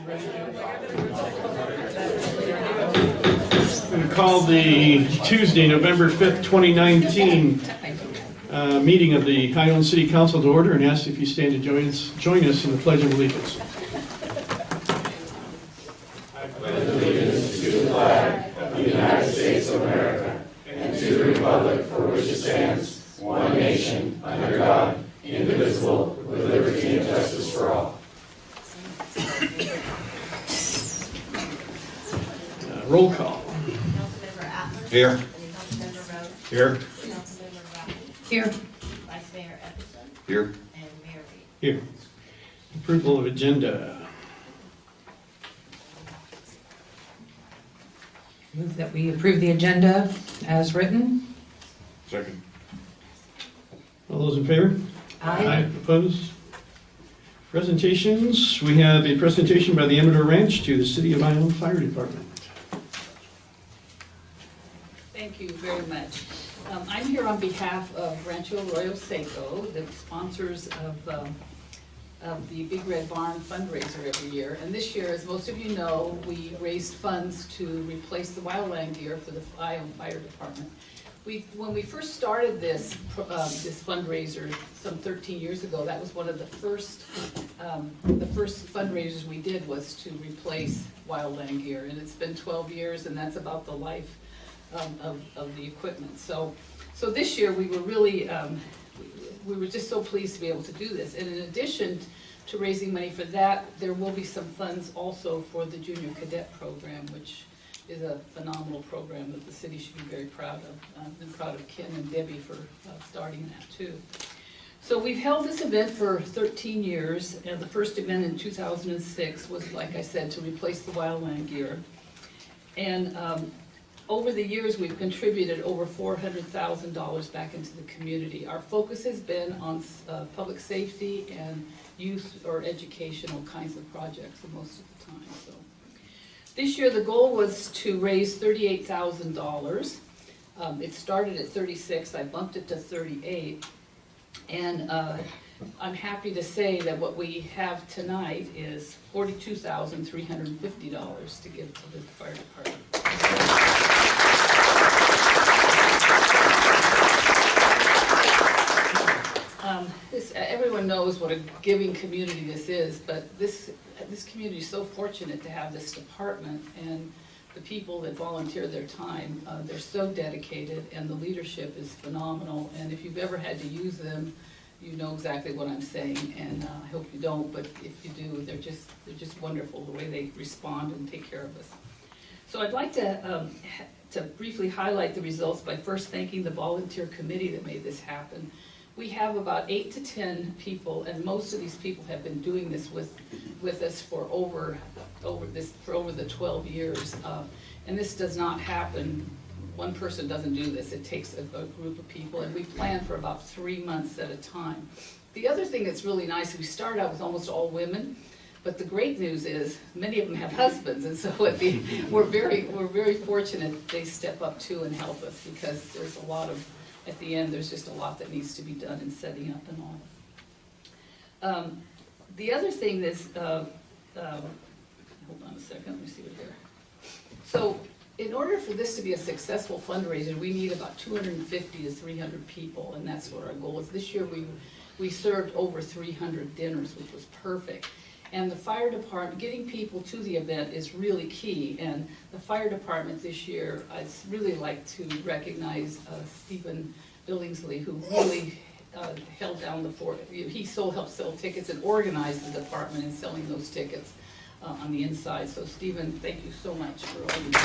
I'm going to call the Tuesday, November 5th, 2019 meeting of the Ione City Council to order and ask if you stand to join us in the Pledge of Allegiance. I pledge allegiance to the flag of the United States of America and to the republic for which it stands, one nation, under God, indivisible, with liberty and justice for all. Roll call. Councilmember Atlas. Here. Councilmember Rhodes. Here. Councilmember Rodney. Here. Vice Mayor Epperson. Here. And Mayor Reed. Here. Approval of agenda. Move that we approve the agenda as written. Second. All those in favor? Opposed? Presentations. We have a presentation by the Amador Ranch to the City of Ione Fire Department. Thank you very much. I'm here on behalf of Rancho Arroyo Seco, the sponsors of the Big Red Barn fundraiser every year. And this year, as most of you know, we raised funds to replace the wildland gear for the Ione Fire Department. When we first started this fundraiser some 13 years ago, that was one of the first fundraisers we did was to replace wildland gear. And it's been 12 years, and that's about the life of the equipment. So this year we were really, we were just so pleased to be able to do this. And in addition to raising money for that, there will be some funds also for the Junior Cadet Program, which is a phenomenal program that the city should be very proud of. I've been proud of Ken and Debbie for starting that too. So we've held this event for 13 years, and the first event in 2006 was, like I said, to replace the wildland gear. And over the years, we've contributed over $400,000 back into the community. Our focus has been on public safety and youth or educational kinds of projects most of the time. So this year, the goal was to raise $38,000. It started at 36. I bumped it to 38. And I'm happy to say that what we have tonight is $42,350 to give to the fire department. Everyone knows what a giving community this is, but this community is so fortunate to have this department and the people that volunteer their time. They're so dedicated, and the leadership is phenomenal. And if you've ever had to use them, you know exactly what I'm saying. And I hope you don't, but if you do, they're just wonderful the way they respond and take care of us. So I'd like to briefly highlight the results by first thanking the volunteer committee that made this happen. We have about 8 to 10 people, and most of these people have been doing this with us for over the 12 years. And this does not happen. One person doesn't do this. It takes a group of people, and we plan for about 3 months at a time. The other thing that's really nice, we started out with almost all women, but the great news is many of them have husbands, and so we're very fortunate they step up too and help us, because there's a lot of, at the end, there's just a lot that needs to be done in setting up and all. The other thing is, hold on a second, let me see what here. So in order for this to be a successful fundraiser, we need about 250 to 300 people, and that's what our goal is. This year we served over 300 dinners, which was perfect. And the fire department, getting people to the event is really key. And the fire department this year, I'd really like to recognize Stephen Billingsley, who really held down the fort. He helped sell tickets and organized the department in selling those tickets on the inside. So Stephen, thank you so much for all you do.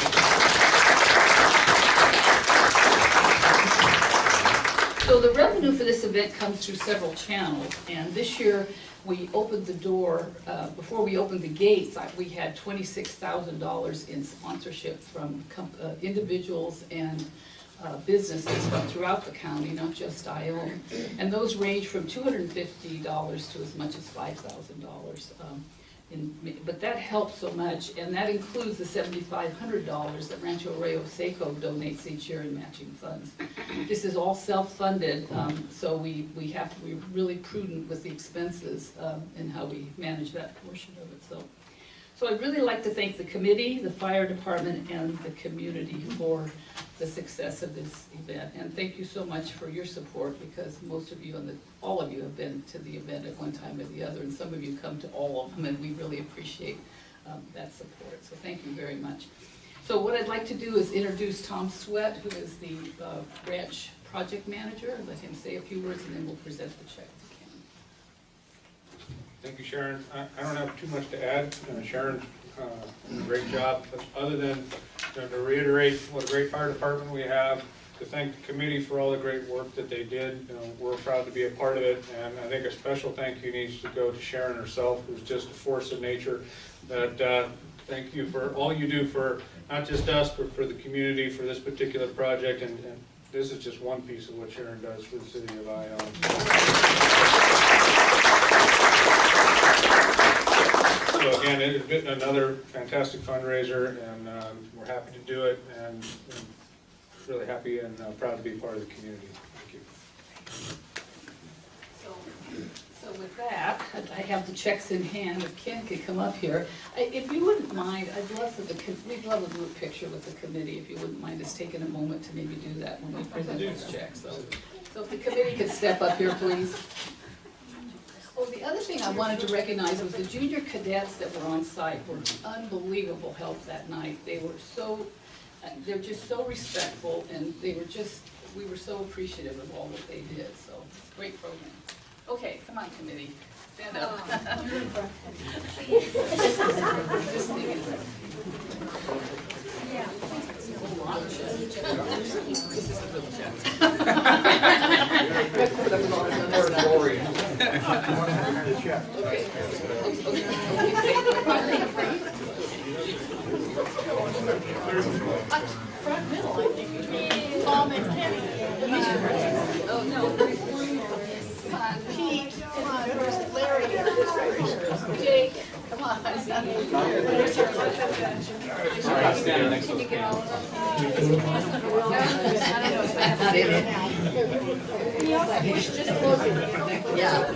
So the revenue for this event comes through several channels, and this year we opened the door, before we opened the gates, we had $26,000 in sponsorship from individuals and businesses from throughout the county, not just Ione. And those range from $250 to as much as $5,000. But that helps so much, and that includes the $7,500 that Rancho Arroyo Seco donates each year in matching funds. This is all self-funded, so we have to be really prudent with the expenses and how we manage that portion of it. So I'd really like to thank the committee, the fire department, and the community for the success of this event. And thank you so much for your support, because most of you and all of you have been to the event at one time or the other, and some of you come to all of them, and we really appreciate that support. So thank you very much. So what I'd like to do is introduce Tom Sweat, who is the ranch project manager, and let him say a few words, and then we'll present the check to Ken. Thank you, Sharon. I don't have too much to add. Sharon's did a great job, other than to reiterate what a great fire department we have, to thank the committee for all the great work that they did. We're proud to be a part of it, and I think a special thank you needs to go to Sharon herself, who's just a force of nature. Thank you for all you do for not just us, but for the community, for this particular project, and this is just one piece of what Sharon does for the city of Ione. So again, it's been another fantastic fundraiser, and we're happy to do it, and really happy and proud to be part of the community. Thank you. So with that, I have the checks in hand. If Ken could come up here. If you wouldn't mind, we'd love a group picture with the committee, if you wouldn't mind us taking a moment to maybe do that when we present these checks. So if the committee could step up here, please. Oh, the other thing I wanted to recognize was the junior cadets that were on site were unbelievable help that night. They're just so respectful, and we were so appreciative of all that they did. So great program. Okay, come on, committee, stand up. This thing is a lot of checks. This is the real check. Front middle, I think. Tom and Kenny. Oh, no. Come on, Pete, come on, where's Larry? Jake, come on. Can you get all of them? Just close it. Yeah.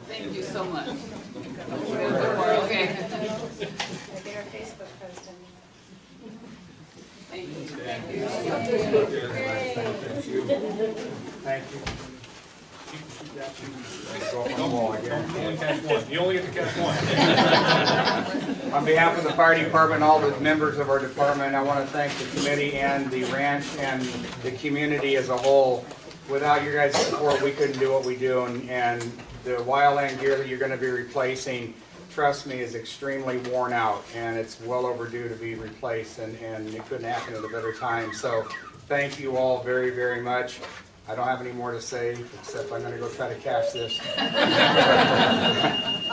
Thank you so much. Okay. Their Facebook post and Thank you. Thank you. You only get to catch one. On behalf of the fire department, all the members of our department, I want to thank the committee and the ranch and the community as a whole. Without your guys' support, we couldn't do what we do, and the wildland gear that you're going to be replacing, trust me, is extremely worn out, and it's well overdue to be replaced, and it couldn't happen at a better time. So thank you all very, very much. I don't have any more to say, except I'm going to go try to cash this.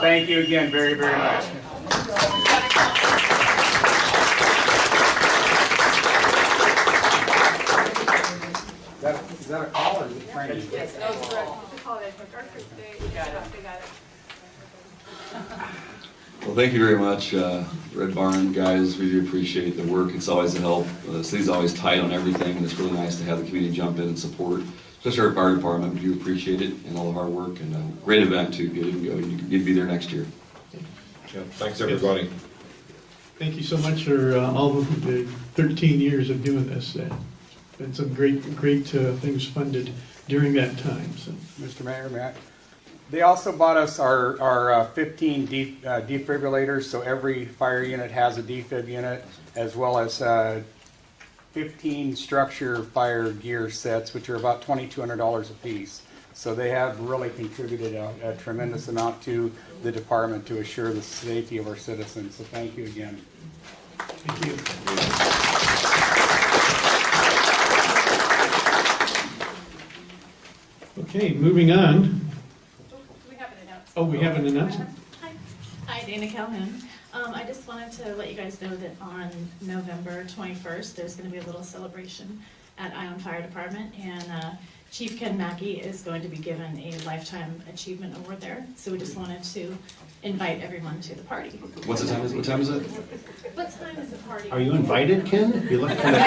Thank you again very, very much. Is that a call or is it training? Yes, no, it's correct. It's a call. They got it. Well, thank you very much, Red Barn guys. We do appreciate the work. It's always a help. The city's always tight on everything, and it's really nice to have the community jump in and support, especially our fire department. We do appreciate it and all the hard work, and a great event too. Get it and go. You get to be there next year. Yeah, thanks, everybody. Thank you so much for all of the 13 years of doing this. Been some great things funded during that time. So. Mr. Mayor, Matt. They also bought us our 15 defibrillators, so every fire unit has a defib unit, as well as 15 structure fire gear sets, which are about $2,200 a piece. So they have really contributed a tremendous amount to the department to assure the safety of our citizens. So thank you again. Thank you. Okay, moving on. Do we have an announcement? Oh, we have an announcement. Hi, Dana Calhoun. I just wanted to let you guys know that on November 21st, there's going to be a little celebration at Ione Fire Department, and Chief Ken Mackey is going to be given a Lifetime Achievement Award there. So we just wanted to invite everyone to the party. What's the time? What time is it? What time is the party? Are you invited, Ken? You look kind of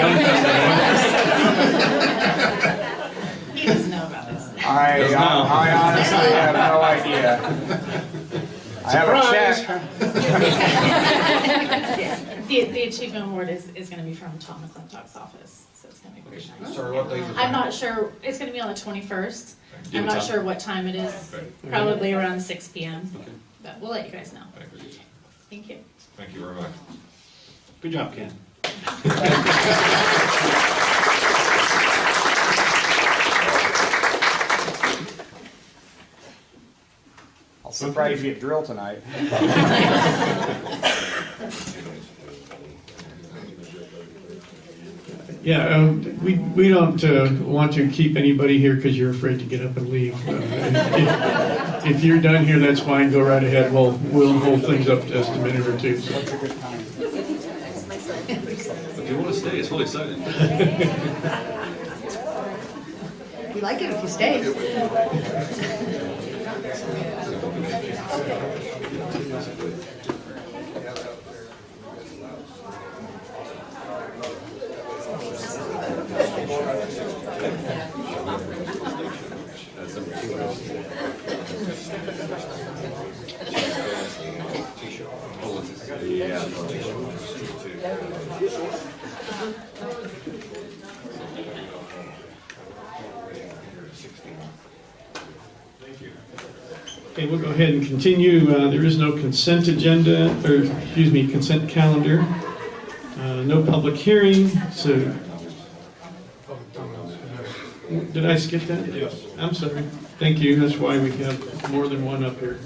He doesn't know about this. I honestly have no idea. I have a check. The Achievement Award is going to be from Tom McClintock's office, so it's going to be pretty nice. Sorry, what day is it? I'm not sure, it's going to be on the 21st. Do you I'm have a not time? sure what time it is, probably around 6 p.m. Okay. But we'll let you guys know. Thank you. Thank you very much. Good job, Ken. I'll surprise you at drill tonight. Yeah, we don't want to keep anybody here because you're afraid to get up and leave. If you're done here, that's fine, go right ahead. We'll hold things up just a minute or two. So. If you want to stay, it's really exciting. We like it if you stay. Okay, we'll go ahead and continue. There is no consent agenda, or excuse me, consent calendar. No public hearing, so. Did I skip that? Yes. I'm sorry. Thank you. That's why we have more than one up here.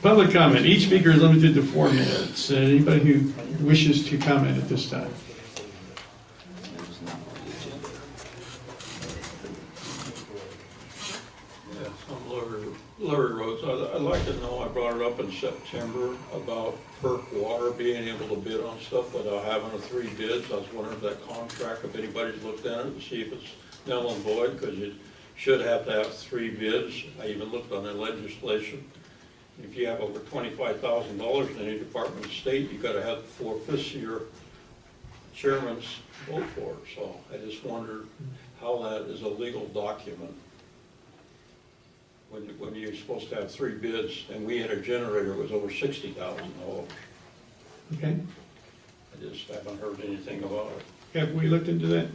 Public comment. Each speaker is limited to 4 minutes. Anybody who wishes to comment at this time? Yes, I'm Larry Rhodes. I'd like to know, I brought it up in September about PERC Water being able to bid on stuff without having the 3 bids. I was wondering if that contract, if anybody's looked at it to see if it's null and void, because you should have to have 3 bids. I even looked on the legislation. If you have over $25,000 in any department of state, you've got to have 4/5 of your chairman's vote for it. So I just wondered how that is a legal document. When you're supposed to have 3 bids, and we had a generator, it was over $60,000. Okay. I just haven't heard anything about it. Have we looked into that?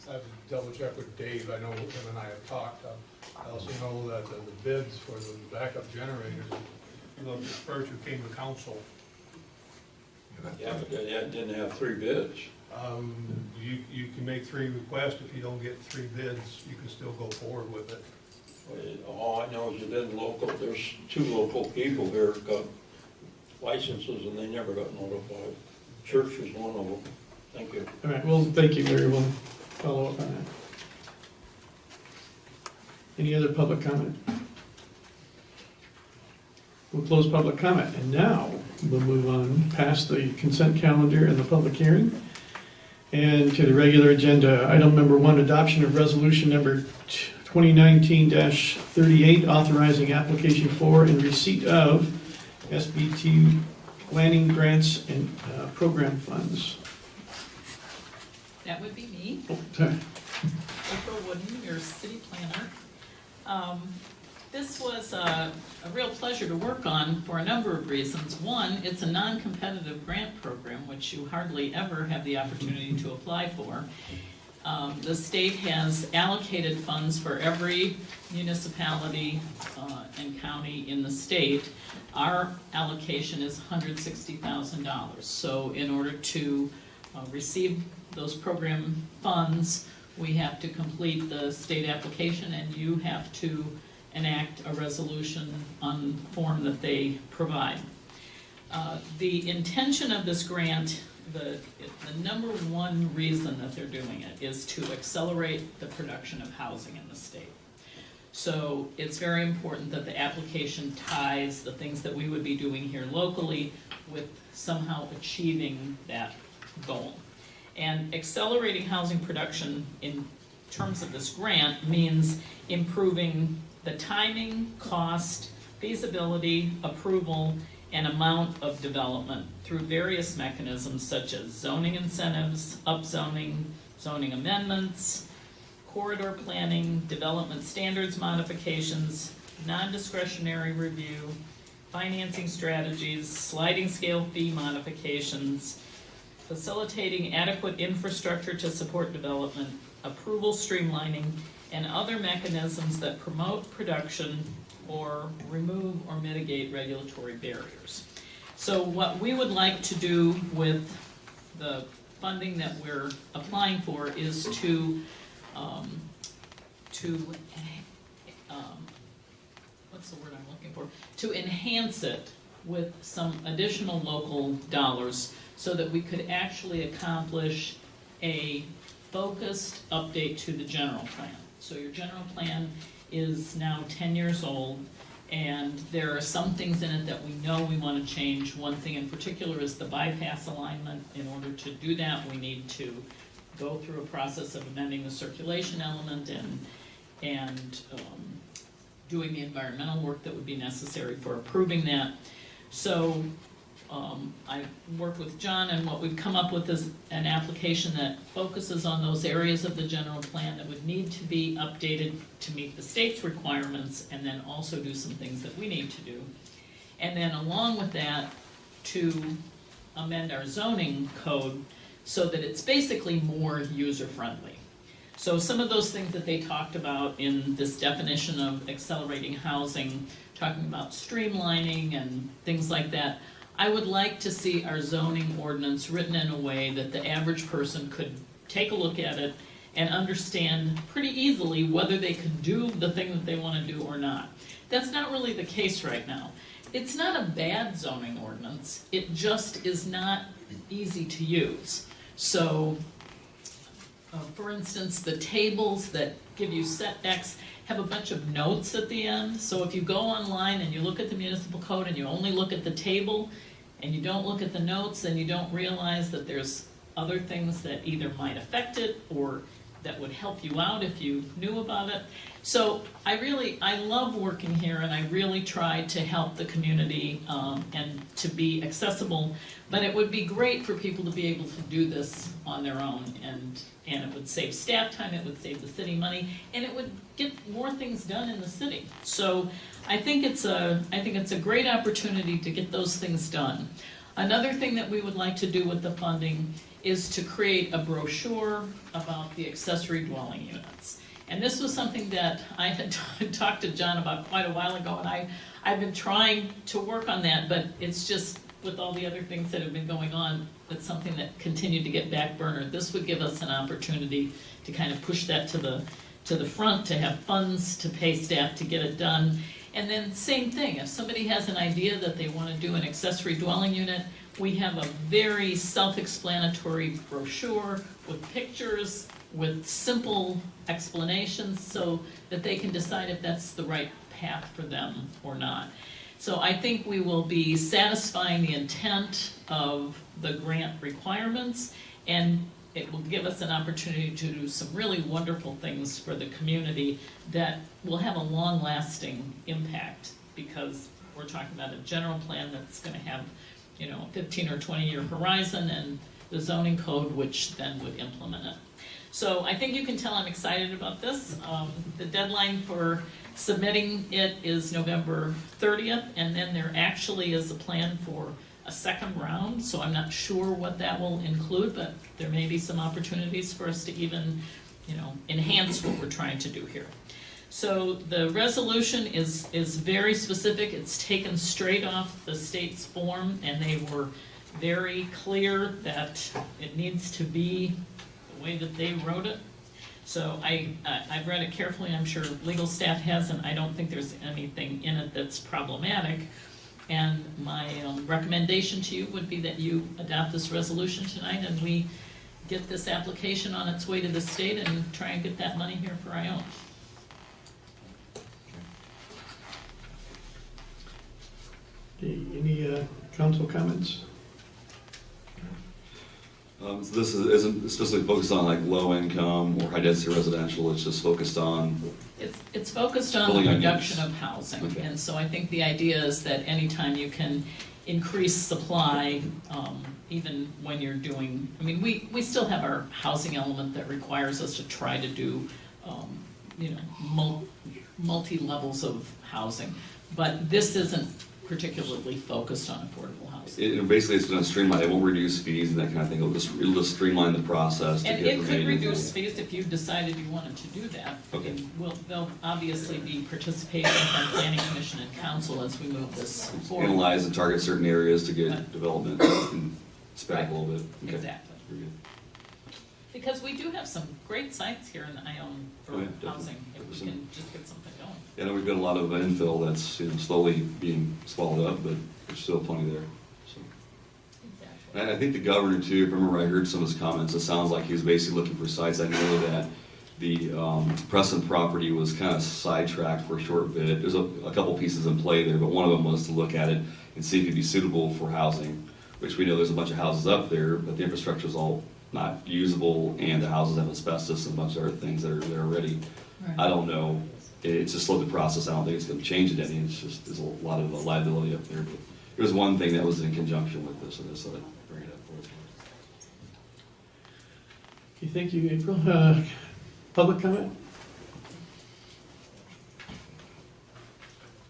I have to double check with Dave, I know him and I have talked. I also know that the bids for the backup generators, the first who came to council. Yeah, but they didn't have 3 bids. You can make 3 requests, if you don't get 3 bids, you can still go forward with it. All I know is it didn't local, there's 2 local people here got licenses and they never got notified. Church was one of them. Thank you. All right, well, thank you, Larry. We'll follow up on that. Any other public comment? We'll close public comment, and now we'll move on past the consent calendar and the public hearing and to the regular agenda. Item number 1, adoption of resolution number 2019-38, authorizing application for and receipt of SBT planning grants and program funds. That would be me, Oh, sorry. April Wooden, your city planner. This was a real pleasure to work on for a number of reasons. One, it's a non-competitive grant program, which you hardly ever have the opportunity to apply for. The state has allocated funds for every municipality and county in the state. Our allocation is $160,000. So in order to receive those program funds, we have to complete the state application, and you have to enact a resolution on the form that they provide. The intention of this grant, the number 1 reason that they're doing it is to accelerate the production of housing in the state. So it's very important that the application ties the things that we would be doing here locally with somehow achieving that goal. And accelerating housing production in terms of this grant means improving the timing, cost, feasibility, approval, and amount of development through various mechanisms such as zoning incentives, upzoning, zoning amendments, corridor planning, development standards modifications, non-discretionary review, financing strategies, sliding scale fee modifications, facilitating adequate infrastructure to support development, approval streamlining, and other mechanisms that promote production or remove or mitigate regulatory barriers. So what we would like to do with the funding that we're applying for is to what's the word I'm looking for? To enhance it with some additional local dollars so that we could actually accomplish a focused update to the general plan. So your general plan is now 10 years old, and there are some things in it that we know we want to change. One thing in particular is the bypass alignment. In order to do that, we need to go through a process of amending the circulation element and doing the environmental work that would be necessary for approving that. So I worked with John, and what we've come up with is an application that focuses on those areas of the general plan that would need to be updated to meet the state's requirements, and then also do some things that we need to do. And then along with that, to amend our zoning code so that it's basically more user-friendly. So some of those things that they talked about in this definition of accelerating housing, talking about streamlining and things like that, I would like to see our zoning ordinance written in a way that the average person could take a look at it and understand pretty easily whether they could do the thing that they want to do or not. That's not really the case right now. It's not a bad zoning ordinance, it just is not easy to use. So, for instance, the tables that give you setbacks have a bunch of notes at the end. So if you go online and you look at the municipal code and you only look at the table and you don't look at the notes, then you don't realize that there's other things that either might affect it or that would help you out if you knew about it. So I love working here, and I really try to help the community and to be accessible, but it would be great for people to be able to do this on their own, and it would save staff time, it would save the city money, and it would get more things done in the city. So I think it's a great opportunity to get those things done. Another thing that we would like to do with the funding is to create a brochure about the accessory dwelling units. And this was something that I had talked to John about quite a while ago, and I've been trying to work on that, but it's just, with all the other things that have been going on, it's something that continued to get back burner. This would give us an opportunity to kind of push that to the front, to have funds to pay staff to get it done. And then same thing, if somebody has an idea that they want to do an accessory dwelling unit, we have a very self-explanatory brochure with pictures, with simple explanations, so that they can decide if that's the right path for them or not. So I think we will be satisfying the intent of the grant requirements, and it will give us an opportunity to do some really wonderful things for the community that will have a long-lasting impact, because we're talking about a general plan that's going to have, you know, a 15 or 20-year horizon, and the zoning code, which then would implement it. So I think you can tell I'm excited about this. The deadline for submitting it is November 30th, and then there actually is a plan for a second round, so I'm not sure what that will include, but there may be some opportunities for us to even, you know, enhance what we're trying to do here. So the resolution is very specific. It's taken straight off the state's form, and they were very clear that it needs to be the way that they wrote it. So I've read it carefully. I'm sure legal staff has, and I don't think there's anything in it that's problematic. And my recommendation to you would be that you adopt this resolution tonight, and we get this application on its way to the state and try and get that money here for Ione. Okay, any council comments? So this isn't specifically focused on like low income or high density residential, it's just focused on, It's focused on Building the on production units. of housing, Okay. and so I think the idea is that anytime you can increase supply, even when you're doing, I mean, we still have our housing element that requires us to try to do, multi-levels of housing, but this isn't particularly focused on affordable housing. basically it's gonna streamline, it won't reduce fees and that kind of thing, it'll just streamline the process to And get it the could maintenance. reduce fees if you decided you wanted to do that. Okay. And there'll obviously be participation from planning commission and council as we move this forward. Analyze and target certain areas to get development and spec a little bit. Okay. Exactly. Very good. Because we do have some great sites here in Ione for Oh, yeah, definitely. housing, if we can just get something going. Yeah, I know we've got a lot of infill that's slowly being swallowed up, but there's still plenty there. So. Exactly. And I think the governor too, if I remember I heard some of his comments, it sounds like he was basically looking for sites. I know that the Preston property was kind of sidetracked for a short bit. There's a couple pieces in play there, but one of them was to look at it and see if it'd be suitable for housing, which we know there's a bunch of houses up there, but the infrastructure is all not usable, and the houses have asbestos and a bunch of other things that are there already. Right. I don't know. It's just slowed the process. I don't think it's going to change it any. It's just there's a lot of liability up there. But it was one thing that was in conjunction with this, so I just thought I'd bring it up for us. Okay, thank you, April. Public comment?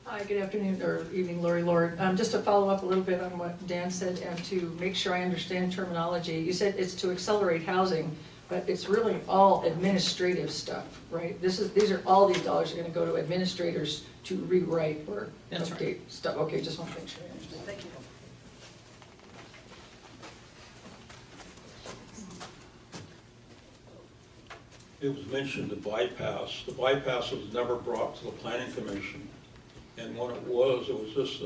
Hi, good afternoon or evening, Lori Lord. Just to follow up a little bit on what Dan said and to make sure I understand terminology. You said it's to accelerate housing, but it's really all administrative stuff, right? These are all these dollars are going to go to administrators to rewrite or That's update right. stuff. Okay, just want to make sure I understand. Thank you. It was mentioned the bypass. The bypass was never brought to the planning commission. And what it was just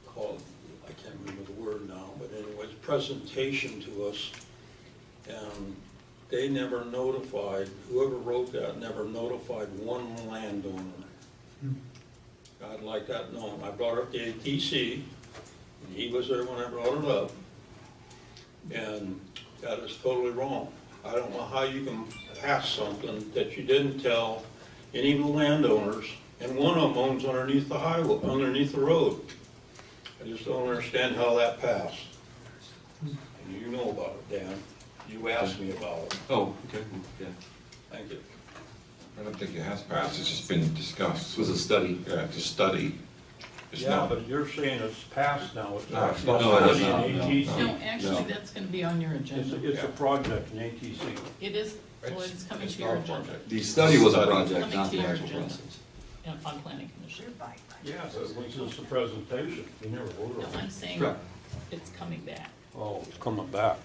called, I can't remember the word now, but anyways, presentation to us. And they never notified, whoever wrote that never notified one landowner. I'd like that known. I brought it up to ATC, and he was there when I brought it up. And that is totally wrong. I don't know how you can pass something that you didn't tell any of the landowners, and one of them owns underneath the highway, underneath the road. I just don't understand how that passed. And you know about it, Dan. You asked me about it. Oh, okay. Yeah. Thank you. I don't think it has passed, it's just been discussed. This was a study. Yeah, it's a study. It's Yeah, not, but you're saying it's passed now. It's No, it's not not passed. in No, ATC. No, actually, No. that's gonna be on your agenda. It's a project in ATC. It is, well, it's coming to your not a agenda, project. The study was a Study. project, Coming not to the your actual agenda. process. and on planning commission. Yeah, but it was just a presentation. We never voted No, on I'm it. saying Correct. it's coming back. Oh, it's coming back.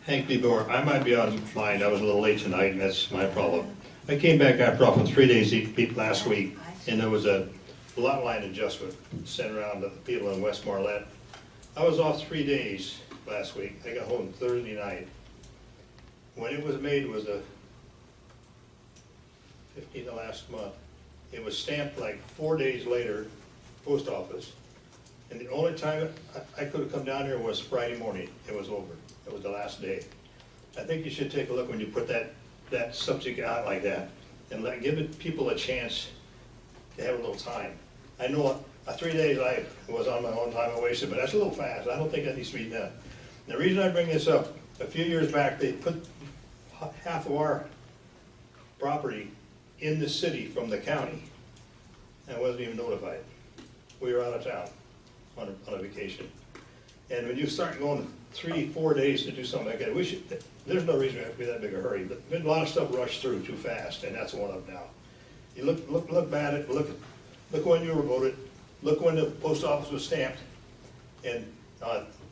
Hank DeBoer, I might be out of mind, I was a little late tonight, and that's my problem. I came back after off on 3 days last week, and there was a lot line adjustment sent around to the people in West Marlette. I was off 3 days last week, I got home Thursday night. When it was made, it was the 15th of last month. It was stamped like 4 days later, post office. And the only time I could have come down here was Friday morning, it was over. It was the last day. I think you should take a look when you put that subject out like that, and give people a chance to have a little time. I know 3 days I was on my own time I wasted, but that's a little fast. I don't think that needs to be done. The reason I bring this up, a few years back, they put half of our property in the city from the county. And I wasn't even notified. We were out of town on a vacation. And when you start going 3-4 days to do something like that, there's no reason we have to be that big a hurry, but a lot of stuff rushed through too fast, and that's one of them now. You look at it, look when you were voted, look when the post office was stamped, and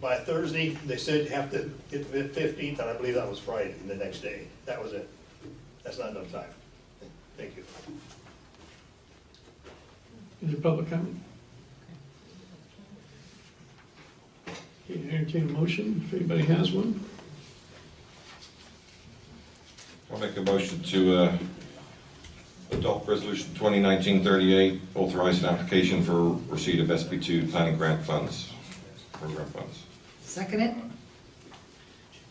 by Thursday, they said you have to get the 15th, and I believe that was Friday, the next day. That was it. That's not enough time. Thank you. Is there public comment? Okay, entertain a motion, if anybody has one. I'll make a motion to adopt resolution 2019-38, authorizing application for receipt of SB2 planning grant funds, program funds. Second it?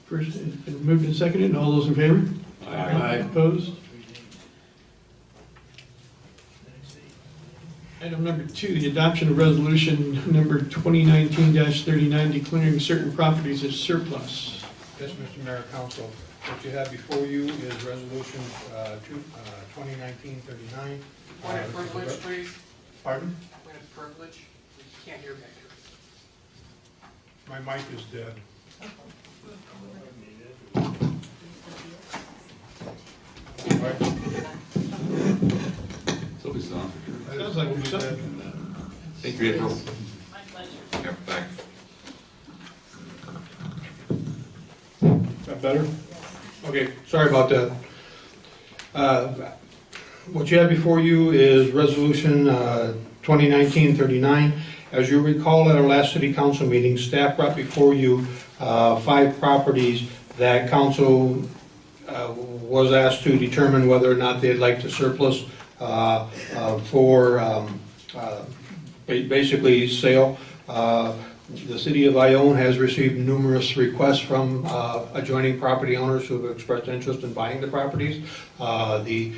First, it's been moved and seconded. All those in favor? Aye. Opposed? Item number 2, the adoption of resolution number 2019-39 declaring certain properties as surplus. Yes, Mr. Mayor, Council, what you have before you is resolution 2019-39. Point of privilege, please. Pardon? Point of privilege. We can't hear back here. My mic is dead. Somebody's on. Sounds like there's something. Thank you, April. My pleasure. Yep, back. Is that better? Okay, sorry about that. What you have before you is Resolution 2019-39. As you recall, at our last city council meeting, staff brought before you 5 properties that council was asked to determine whether or not they'd like to surplus for basically sale. The city of Ione has received numerous requests from adjoining property owners who have expressed interest in buying the properties. The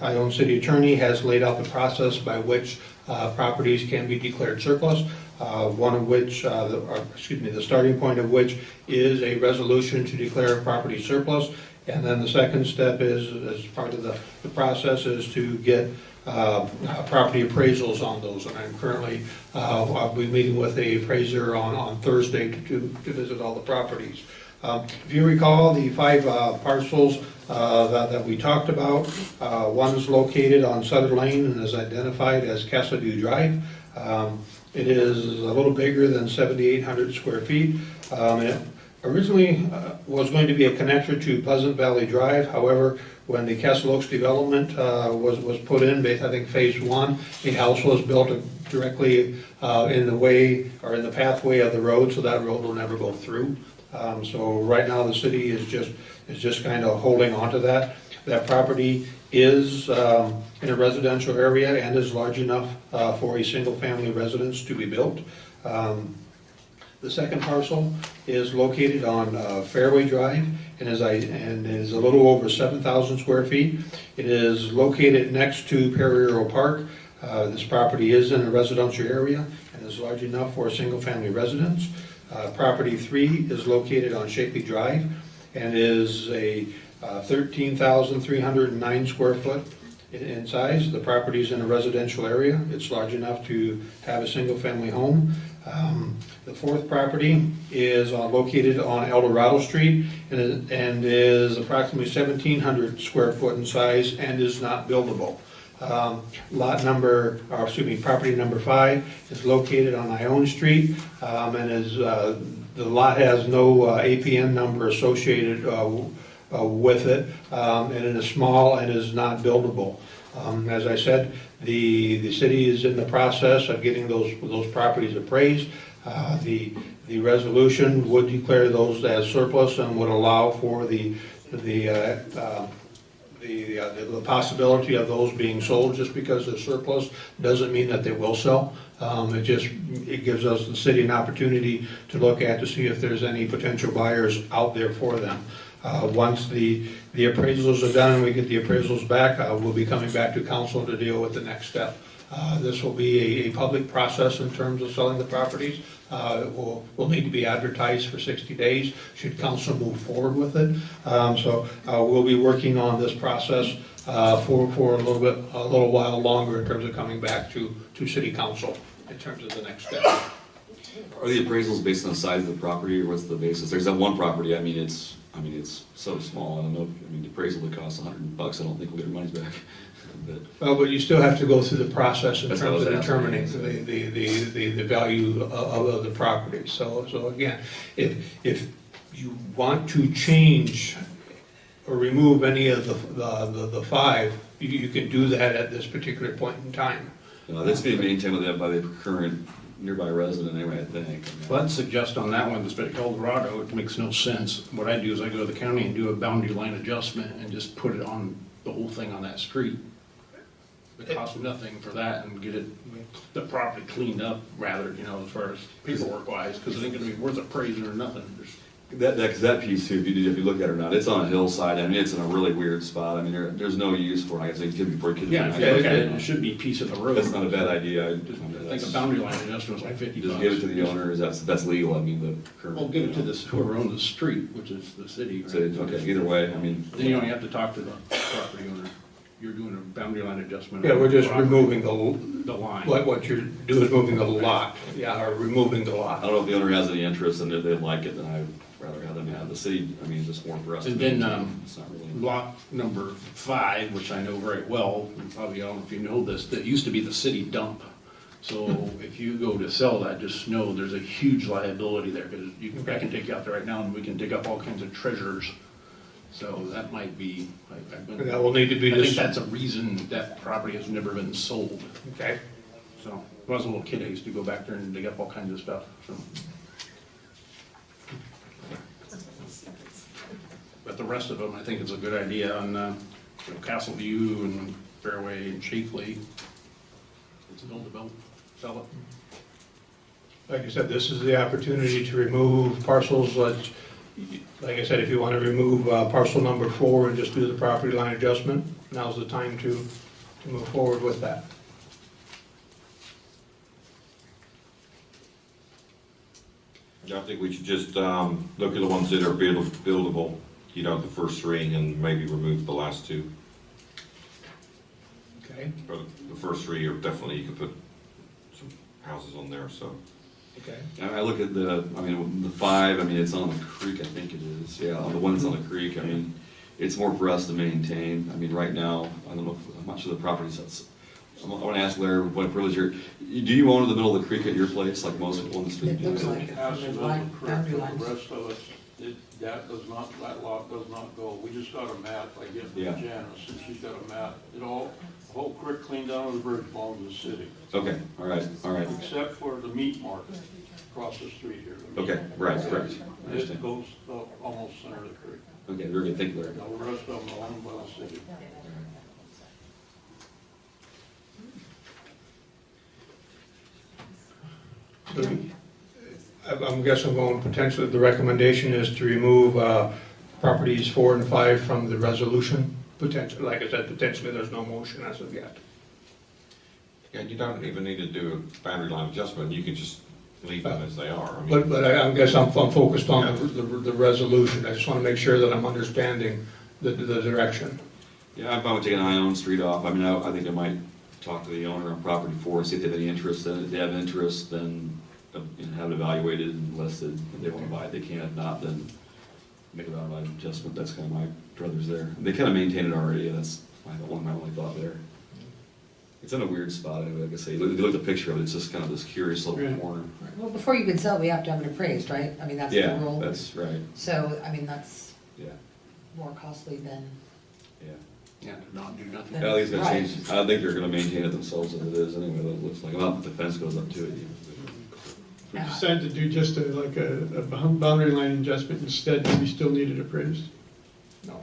Ione city attorney has laid out the process by which properties can be declared surplus. One of which, the starting point of which is a resolution to declare a property surplus. And then the second step is, as part of the process, is to get property appraisals on those. And I'm currently, I'll be meeting with a appraiser on Thursday to visit all the properties. If you recall, the 5 parcels that we talked about, one is located on Sutter Lane and is identified as Casadue Drive. It is a little bigger than 7,800 square feet. It originally was going to be a connector to Pleasant Valley Drive. However, when the Castle Oaks development was put in, I think phase 1, a house was built directly in the way or in the pathway of the road, so that road will never go through. So right now the city is just kind of holding on to that. That property is in a residential area and is large enough for a single-family residence to be built. The second parcel is located on Fairway Drive and is a little over 7,000 square feet. It is located next to Perriero Park. This property is in a residential area and is large enough for a single-family residence. Property 3 is located on Shapely Drive and is a 13,309 square foot in size. The property is in a residential area. It's large enough to have a single-family home. The fourth property is located on El Dorado Street and is approximately 1,700 square foot in size and is not buildable. Property number 5 is located on Ione Street and is the lot has no APN number associated with it, and it is small and is not buildable. As I said, the city is in the process of getting those properties appraised. The resolution would declare those as surplus and would allow for the possibility of those being sold. Just because they're surplus doesn't mean that they will sell. It gives us, the city, an opportunity to look at to see if there's any potential buyers out there for them. Once the appraisals are done and we get the appraisals back, we'll be coming back to council to deal with the next step. This will be a public process in terms of selling the properties. It will need to be advertised for 60 days should council move forward with it. So we'll be working on this process for a little while longer in terms of coming back to city council in terms of the next step. Are the appraisals based on the size of the property, or what's the basis? There's that one property, it's so small, I don't know, the appraisal would cost $100, I don't think we'll get our money back. But you still have to go through the process in That's terms what of I was determining asking. the value of the property. So again, if you want to change or remove any of the 5, you can do that at this particular point in time. That's being maintained by the current nearby resident anyway, I think. Well, I'd suggest on that one, the El Dorado, it makes no sense. What I do is I go to the county and do a boundary line adjustment and just put it on the whole thing on that street. It costs nothing for that and get the property cleaned up rather, as far as paperwork wise, because it ain't gonna be worth appraising or nothing. That piece too, if you look at it or not, it's on a hillside. I mean, it's in a really weird spot. I mean, there's no use for it. I guess it could be for a kid. Yeah, if you look at it, it should be a piece of the road. That's not a bad idea. I think a boundary line adjustment was like $50. Just give it to the owner. That's legal. I mean, the current. Well, give it to whoever owns the street, which is the city. Right? So, okay, either way, I mean. Then you only have to talk to the property owner. You're doing a boundary line adjustment. Yeah, we're just removing the line. What you're doing is moving the lot, yeah, or removing the lot. I don't know if the owner has any interest, and if they'd like it, then I'd rather have them have the city. I mean, just more for us. And then it's not really. block number 5, which I know very well, and probably I don't know if you know this, that used to be the city dump. So if you go to sell that, just know there's a huge liability there, because I can take you out there right now and we can dig up all kinds of treasures. So that might be, That will need to be I think just- that's a reason that property has never been sold. Okay. So when I was a little kid, I used to go back there and dig up all kinds of stuff, so. But the rest of them, I think it's a good idea on Castle View and Fairway and Shafley. It's build to build, sell it. Like I said, this is the opportunity to remove parcels, like I said, if you want to remove parcel number 4 and just do the property line adjustment, now's the time to move forward with that. I think we should just look at the ones that are buildable, the first 3, and maybe remove the last 2. Okay. But the first 3 are definitely, you can put some houses on there, so. Okay. I look at the 5, I mean, it's on the creek, I think it is. Yeah, the one that's on the creek, I mean, it's more for us to maintain. I mean, right now, I don't know how much of the properties that's, I want to ask Larry, what privilege do you own in the middle of the creek at your place, like most people on the street? It looks like it. Passes There's over line- creek, boundary but lines. the rest of it, that lot does not go. We just got a map, I get from Yeah. Janice, and she's got a map. The whole creek cleaned down to the bridge belongs to the city. Okay, all right. Except for the meat market across the street here. The meat Okay, market. right, correct. I It understand. goes almost center of the creek. Okay, very good, thank you, Larry. Now, the rest of them are owned by the city. I'm guessing going potentially, the recommendation is to remove properties 4 and 5 from the resolution. Potentially, like I said, potentially there's no motion as of yet. Yeah, you don't even need to do a boundary line adjustment, you can just leave them as they are. I mean, But I guess I'm focused on the resolution. I just want to make sure that I'm understanding the direction. Yeah, I'm fine with taking Ione Street off. I mean, I think I might talk to the owner on property 4, see if they have any interest in it. If they have interest, then have it evaluated, unless they want to buy it, they can. If not, then make a boundary line adjustment. That's kind of my druthers there. They kind of maintain it already, and that's my only thought there. It's in a weird spot, anyway, like I say. If you look at the picture of it, it's just kind of this curious little corner. Well, before you can sell, we have to have it appraised, right? I mean, that's the Yeah, rule. that's right. So, I mean, that's Yeah, more costly than, yeah. Yeah, to not do nothing. I don't think it's gonna Right. change. I don't think they're gonna maintain it themselves as it is anyway. It looks like, well, the fence goes up to it. We decided to do just a boundary line adjustment instead, do we still need it appraised? No.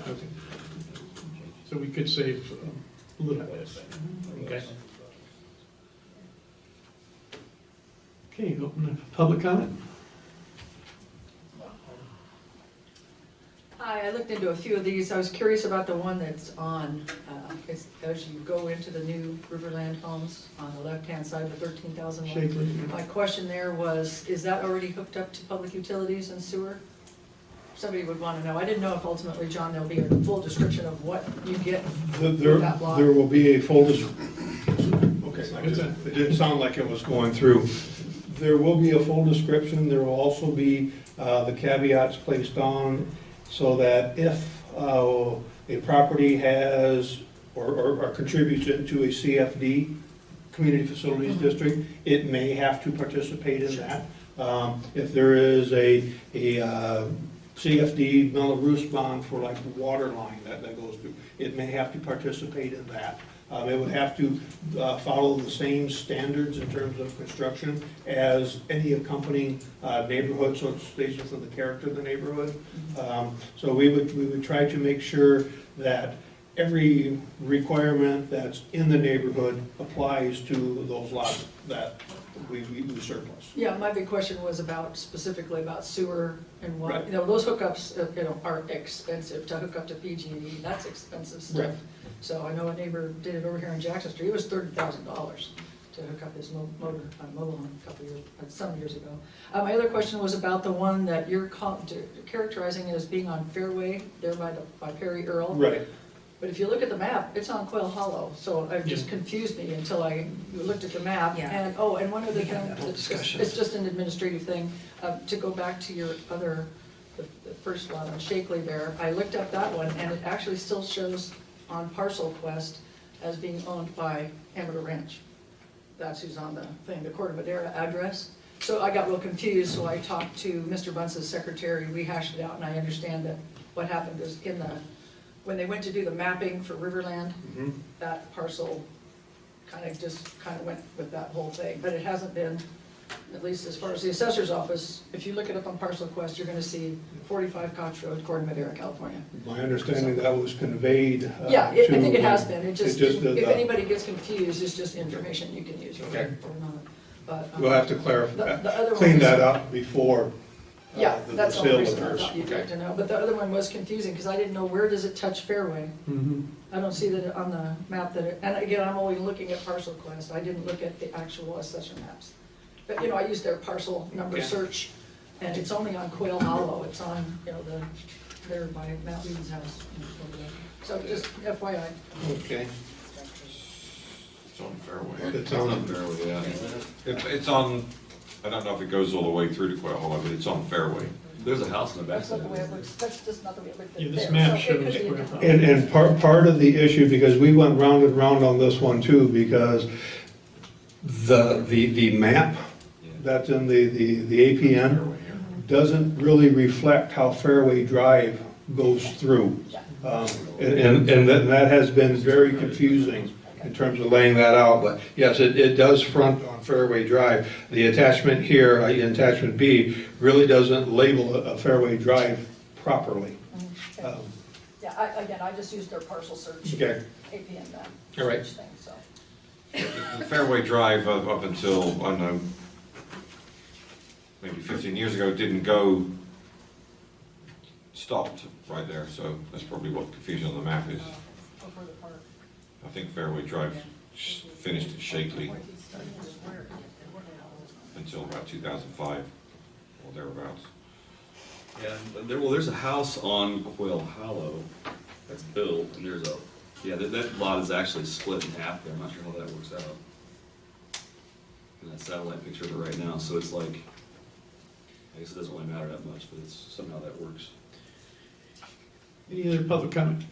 Okay. So we could save a little bit. Okay. Okay, open the public comment. Hi, I looked into a few of these. I was curious about the one that's on, as you go into the new Riverland homes on the left-hand side, the 13,000 one. Shakely, yeah. My question there was, is that already hooked up to public utilities and sewer? Somebody would want to know. I didn't know if ultimately, John, there'll be a full description of what you get with that block. There will be a full okay, it didn't sound like it was going through. There will be a full description. There will also be the caveats placed on so that if a property has or contributes into a CFD, Community Facilities District, it may have to participate in that. If there is a CFD Belarus bond for like the water line that goes through, it may have to participate in that. It would have to follow the same standards in terms of construction as any accompanying neighborhood, so it stays within the character of the neighborhood. So we would try to make sure that every requirement that's in the neighborhood applies to those lots that we surplus. Yeah, my big question was specifically about sewer and water. Right. You know, those hookups, are expensive. To hook up to PG&E, that's expensive stuff. Right. So I know a neighbor did it over here in Jackson Street. It was $30,000 to hook up his mobile home some years ago. My other question was about the one that you're characterizing as being on Fairway, there by Perry Earl. Right. But if you look at the map, it's on Quail Hollow, so it just confused me until I looked at the map. Yeah. And, and one other thing, it's just an administrative thing, to go back to your the first lot on Shakely there, I looked up that one, and it actually still shows on Parcel Quest as being owned by Amateur Ranch. That's who's on the thing, the Corte Madera address. So I got real confused, so I talked to Mr. Bunce's secretary, we hashed it out, and I understand that what happened is when they went to do the mapping for Riverland, that parcel kind of went with that whole thing. But it hasn't been, at least as far as the assessor's office, if you look it up on Parcel Quest, you're gonna see 45 Koch Road, Corte Madera, California. My understanding that was conveyed. Yeah, I think it has been. If Anybody gets confused, it's just information you can use or Okay. not. But, We'll have to clarify, the other clean one that is- up before Yeah, the that's the only sale reason I occurs. thought you'd like to know. But the other one was confusing, because I didn't know where does it touch Fairway. I don't see that on the map and again, I'm only looking at Parcel Quest. I didn't look at the actual assessor maps. But, I used their parcel number Okay. search, and it's only on Quail Hollow. It's on, there by Matt Whedon's house. So just FYI. Okay. It's on Fairway. It's on Fairway, yeah. It's on, I don't know if it goes all the way through to Quail Hollow, but it's on Fairway. There's a house in the That's backside. not the way it looks, that's just not the way it looked Yeah, there. this map So it shows could be a where- different- And part of the issue, because we went round and round on this one too, because the map that's in the APN doesn't really reflect how Fairway Drive goes through. And that has been very confusing in terms of laying that out, but yes, it does front on Fairway Drive. The attachment here, attachment B, really doesn't label a Fairway Drive properly. Yeah, I just used their parcel search. Okay. APN map. All right. search thing, so. The Fairway Drive up until, I don't know, maybe 15 years ago, didn't go, stopped right there, so that's probably what the confusion on the map is. Over the park. I think Fairway Drive finished at Shakely until about 2005, or thereabouts. Yeah, there's a house on Quail Hollow that's built, and that lot is actually split in half there. I'm not sure how that works out. In that satellite picture of it right now, so it's like, I guess it doesn't really matter that much, but it's somehow that works. Any other public comment?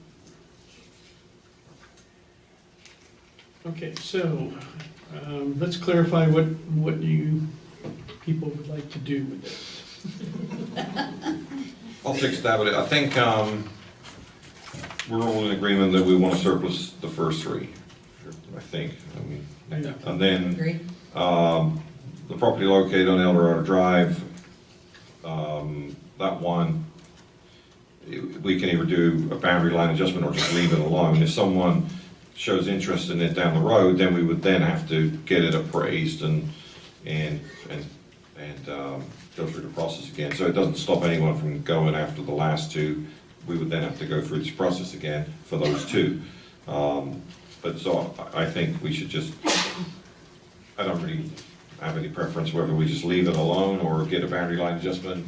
Okay, so let's clarify what you people would like to do with this. I'll take a stab at it. I think we're all in agreement that we want to surplus the first three, I think. And then Agree? the property located on El Dorado Drive, that one, we can either do a boundary line adjustment or just leave it alone. If someone shows interest in it down the road, then we would then have to get it appraised and go through the process again. So it doesn't stop anyone from going after the last two. We would then have to go through this process again for those two. But so I think we should just, I don't really have any preference whether we just leave it alone or get a boundary line adjustment,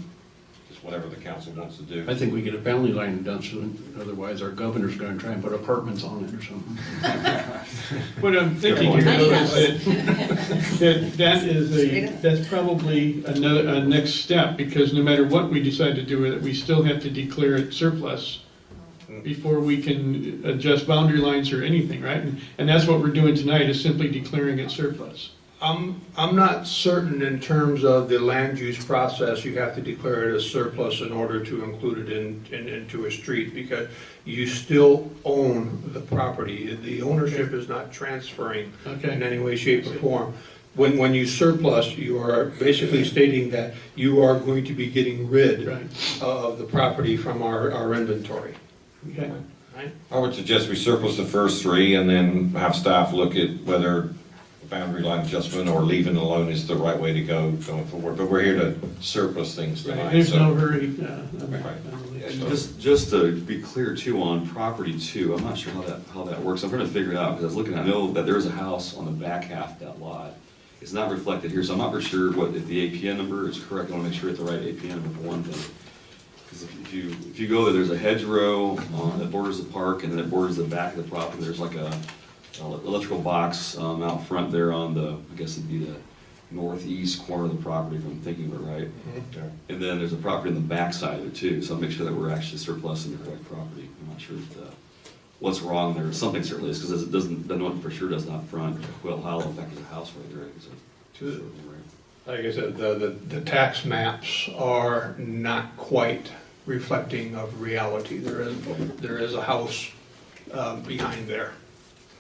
just whatever the council wants to do. I think we get a boundary line adjustment, otherwise our governor's gonna try and put apartments on it or something. What I'm thinking here though is that's probably a next step, because no matter what we decide to do with it, we still have to declare it surplus before we can adjust boundary lines or anything, right? And that's what we're doing tonight, is simply declaring it surplus. I'm not certain in terms of the land use process, you have to declare it as surplus in order to include it into a street, because you still own the property. The ownership is not transferring in any way, shape, or form. When you surplus, you are basically stating that you are going to be getting rid of the property from our inventory. Okay. I would suggest we surplus the first three and then have staff look at whether boundary line adjustment or leaving it alone is the right way to go going forward. But we're here to surplus things tonight. There's so- no hurry. And just to be clear too, on property two, I'm not sure how that works. I'm trying to figure it out, because I was looking, I know that there is a house on the back half of that lot. It's not reflected here, so I'm not for sure if the APN number is correct. I wanna make sure it's the right APN number for one thing. Because if you go there's a hedgerow that borders the park, and then it borders the back of the property. There's like a electrical box out front there on the, I guess it'd be the northeast corner of the property, if I'm thinking of it right. And then there's a property on the back side of it too, so I'll make sure that we're actually surplusing the correct property. I'm not sure what's wrong there. Something certainly is, because it doesn't, the one for sure does not front Quail Hollow. In fact, there's a house right there. So, Like I said, the tax maps are not quite reflecting of reality. There is a house behind there.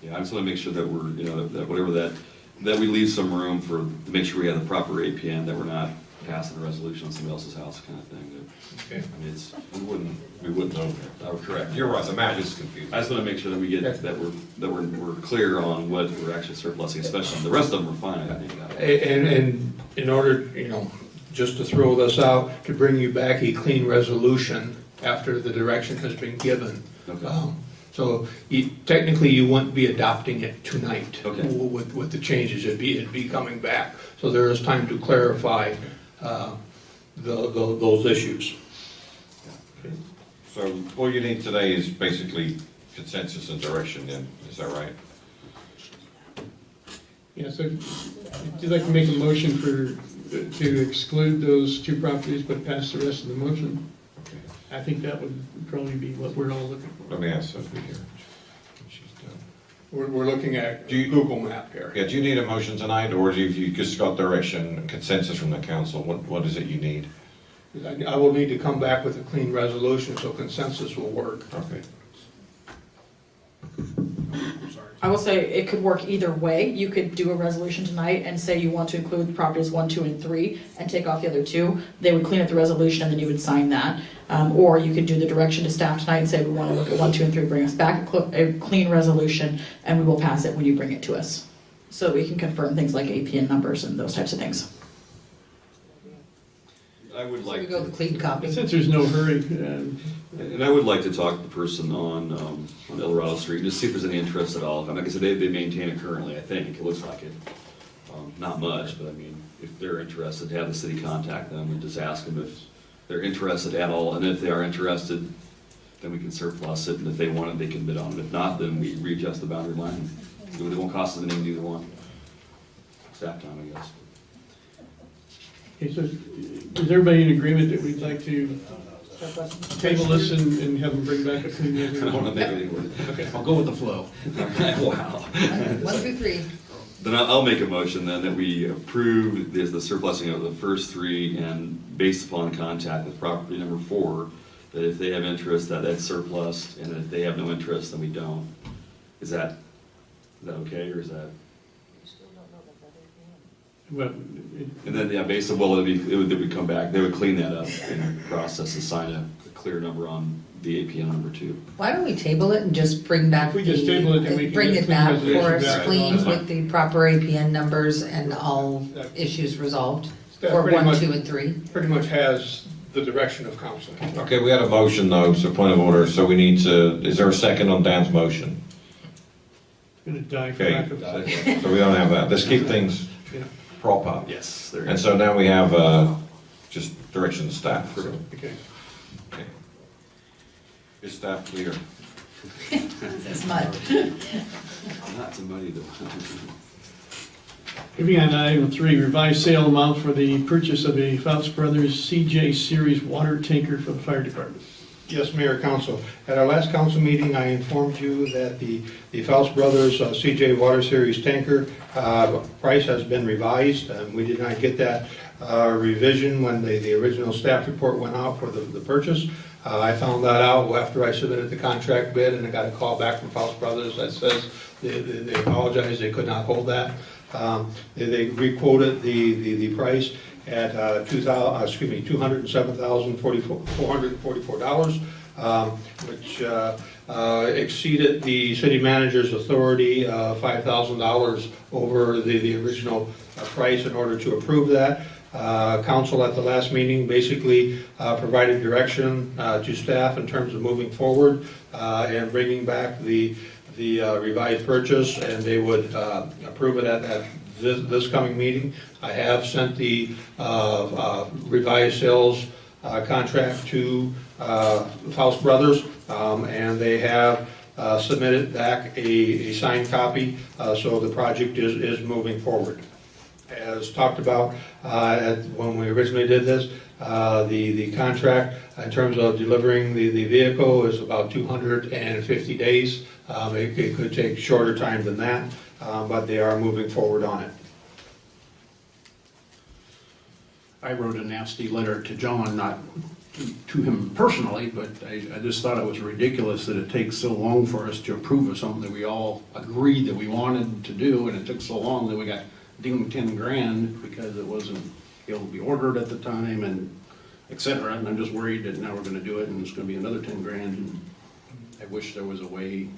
yeah, I just want to make sure that we're, that whatever that we leave some room to make sure we have the proper APN, that we're not passing a resolution on somebody else's house kind of thing. Okay. I mean, We wouldn't know that. Correct. You're right, the map is confusing. I just want to make sure that we get, that we're clear on what we're actually surplusing, especially, the rest of them are fine, I think. And in order, just to throw this out, to bring you back a clean resolution after the direction has been given. Okay. So technically, you wouldn't be adopting it tonight. Okay. With the changes, it'd be coming back. So there is time to clarify those issues. So all you need today is basically consensus and direction then, is that right? Yeah, so would you like to make a motion to exclude those two properties but pass the rest of the motion? Okay. I think that would probably be what we're all looking for. Let me ask Sophie here. We're looking at Do you- Google map here. Yeah, do you need a motion tonight, or do you just got direction and consensus from the council? What is it you need? I will need to come back with a clean resolution, so consensus will work. Okay. I will say it could work either way. You could do a resolution tonight and say you want to include properties 1, 2, and 3 and take off the other 2. They would clean up the resolution and then you would sign that. Or you could do the direction to staff tonight and say we want to look at 1, 2, and 3, bring us back a clean resolution, and we will pass it when you bring it to us. So we can confirm things like APN numbers and those types of things. I would So like we go to. with the clean copy. Since there's no hurry, And I would like to talk to the person on El Dorado Street, just see if there's any interest at all. Like I said, they maintain it currently, I think, it looks like it. Not much, but I mean, if they're interested, have the city contact them and just ask them if they're interested at all, and if they are interested, then we can surplus it, and if they want it, they can bid on it. If not, then we readjust the boundary line. It won't cost us anything to either one. Staff time, I guess. okay, so is everybody in agreement that we'd like to table this and have them bring back a clean I don't want to make anything work. Okay. I'll go with the flow. Wow. 1 through 3. Then I'll make a motion then that we approve the surplusing of the first 3, and based upon contact with property number 4, that if they have interest, that's surplus, and if they have no interest, then we don't. Is that okay, or is that? Well, And then, yeah, based on, well, they would come back, they would clean that up in the process, assign a clear number on the APN number 2. Why don't we table it and just bring back If we just table it, then we can bring get it clean back resolution for us back. clean That's fine. with the proper APN numbers and all issues resolved Staff for pretty 1, much- 2, and 3? Pretty much has the direction of council. Okay, we had a motion though, so point of order, so we need to, is there a second on Dan's motion? It's going to die for Okay. lack of a second. So we don't have that. Let's keep things Yeah. proper. Yes, there you And go. so now we have just direction to staff. Okay. Okay. Is staff clear? It's mud. Not to muddy the. Moving on to item 3, revised sale amount for the purchase of a Faust Brothers CJ Series water tanker for the fire department. Yes, Mayor, Council. At our last council meeting, I informed you that the Faust Brothers CJ Water Series tanker price has been revised. We did not get that revision when the original staff report went out for the purchase. I found that out after I submitted the contract bid, and I got a call back from Faust Brothers that says they apologize, they could not hold that. They requoted the price at $207,444. which exceeded the city manager's authority $5,000 over the original price in order to approve that. Council at the last meeting basically provided direction to staff in terms of moving forward and bringing back the revised purchase, and they would approve it at this coming meeting. I have sent the revised sales contract to Faust Brothers, and they have submitted back a signed copy, so the project is moving forward. As talked about when we originally did this, the contract in terms of delivering the vehicle is about 250 days. It could take shorter time than that, but they are moving forward on it. I wrote a nasty letter to John, not to him personally, but I just thought it was ridiculous that it takes so long for us to approve of something that we all agreed that we wanted to do, and it took so long that we got dinged 10 grand because it wasn't able to be ordered at the time, and et cetera. And I'm just worried that now we're gonna do it and it's gonna be another 10 grand. And I wish there was a way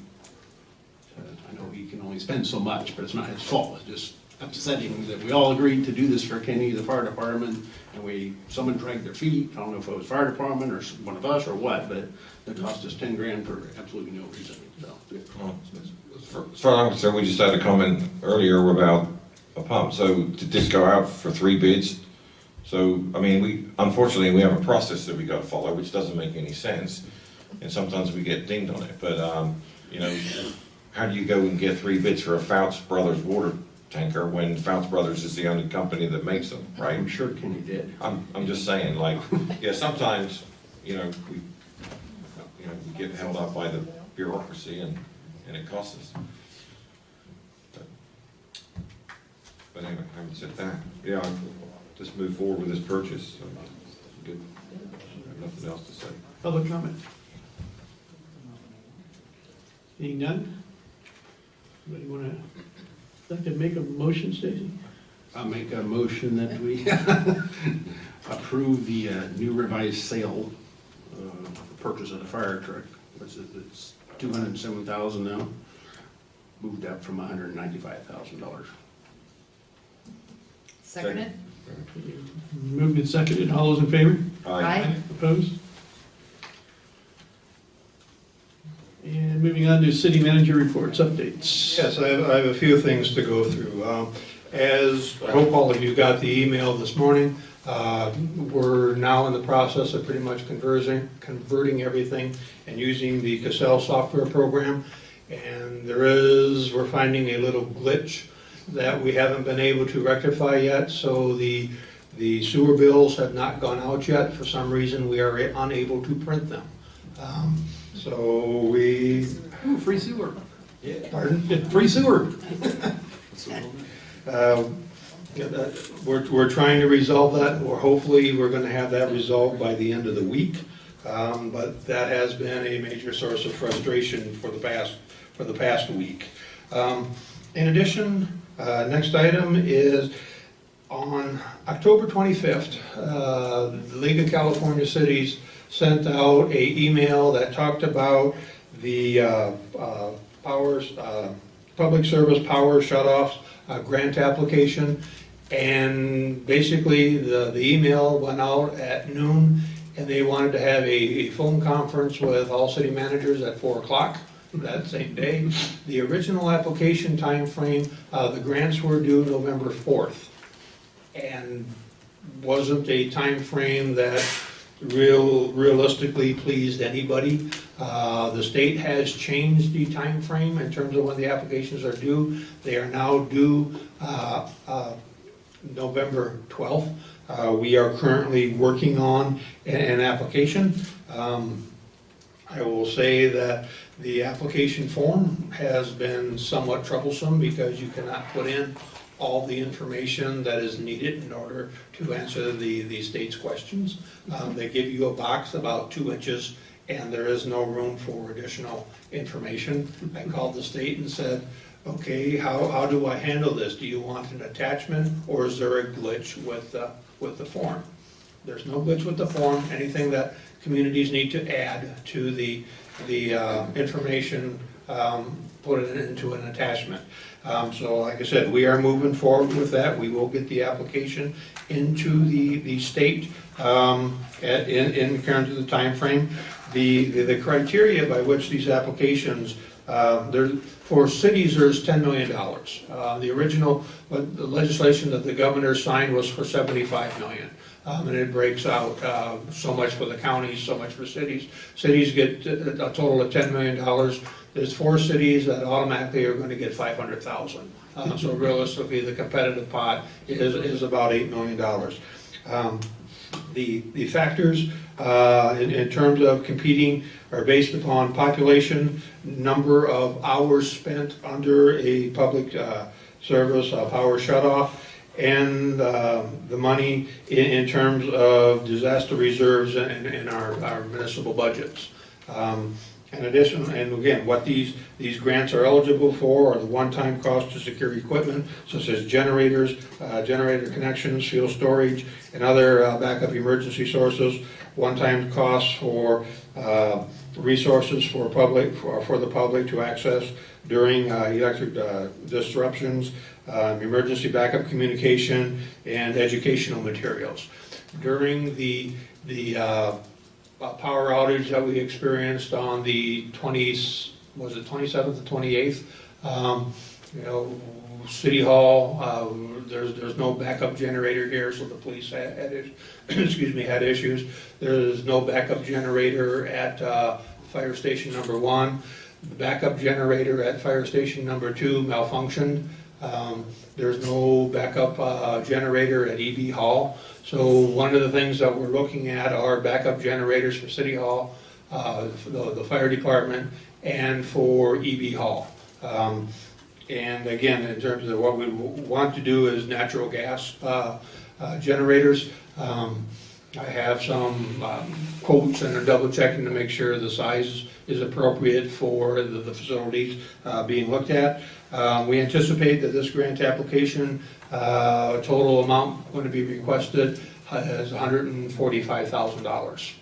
I know he can only spend so much, but it's not his fault. It's just upsetting that we all agreed to do this for Kenny, the fire department, and someone dragged their feet. I don't know if it was fire department or one of us or what, but it cost us 10 grand for absolutely no reason. So. As far as I'm concerned, we just had a comment earlier about a pump. So did this go out for 3 bids? So, I mean, unfortunately, we have a process that we got to follow, which doesn't make any sense. And sometimes we get dinged on it. But, you know, how do you go and get 3 bids for a Faust Brothers water tanker when Faust Brothers is the only company that makes them, right? I'm sure Kenny did. I'm just saying, like, yeah, sometimes, you know, we get held up by the bureaucracy and it costs us. But anyway, having said that, yeah, I'll just move forward with this purchase. So, good. I have nothing else to say. Public comment? Seeing none? Anybody like to make a motion, Stacy? I'll make a motion that we approve the new revised sale, purchase of the fire truck. It's $207,000 now, moved up from $195,000. Second it? Moved and seconded. All those in favor? Aye. Opposed? And moving on to city manager reports, updates. Yes, I have a few things to go through. As I hope all of you got the email this morning, we're now in the process of pretty much converting everything and using the Cassell software program. And we're finding a little glitch that we haven't been able to rectify yet. So the sewer bills have not gone out yet. For some reason, we are unable to print them. Free sewer. Yeah. Pardon? Free sewer. We're trying to resolve that, or hopefully we're going to have that resolved by the end of the week. But that has been a major source of frustration for the past week. In addition, next item is on October 25th, the League of California Cities sent out an email that talked about the public service power shutoffs grant application, and basically the email went out at noon, and they wanted to have a phone conference with all city managers at 4 o'clock that same day. The original application time frame, the grants were due November 4th, and wasn't a time frame that realistically pleased anybody. The state has changed the time frame in terms of when the applications are due. They are now due November 12th. We are currently working on an application. I will say that the application form has been somewhat troublesome because you cannot put in all the information that is needed in order to answer the state's questions. They give you a box about 2 inches, and there is no room for additional information. I called the state and said, okay, how do I handle this? Do you want an attachment, or is there a glitch with the form? There's no glitch with the form. Anything that communities need to add to the information, put it into an attachment. So like I said, we are moving forward with that. We will get the application into the state in terms of the timeframe. The criteria by which these applications, for cities, there's $10 million. The original legislation that the governor signed was for $75 million. And it breaks out so much for the counties, so much for cities. Cities get a total of $10 million. There's 4 cities that automatically are going to get $500,000. So realistically, the competitive pot is about $8 million. The factors in terms of competing are based upon population, number of hours spent under a public service, power shutoff, and the money in terms of disaster reserves in our municipal budgets. In addition, and again, what these grants are eligible for are the one-time cost to secure equipment, such as generators, generator connections, fuel storage, and other backup emergency sources. One-time costs for resources for the public to access during electric disruptions, emergency backup communication, and educational materials. During the power outage that we experienced on the 27th or 28th, City Hall, there's no backup generator here, so the police had issues. There's no backup generator at fire station number 1. The backup generator at fire station number 2 malfunctioned. There's no backup generator at EB Hall. So one of the things that we're looking at are backup generators for City Hall, the fire department, and for EB Hall. And again, in terms of what we want to do is natural gas generators. I have some quotes and are double checking to make sure the size is appropriate for the facilities being looked at. We anticipate that this grant application, total amount going to be requested is $145,000.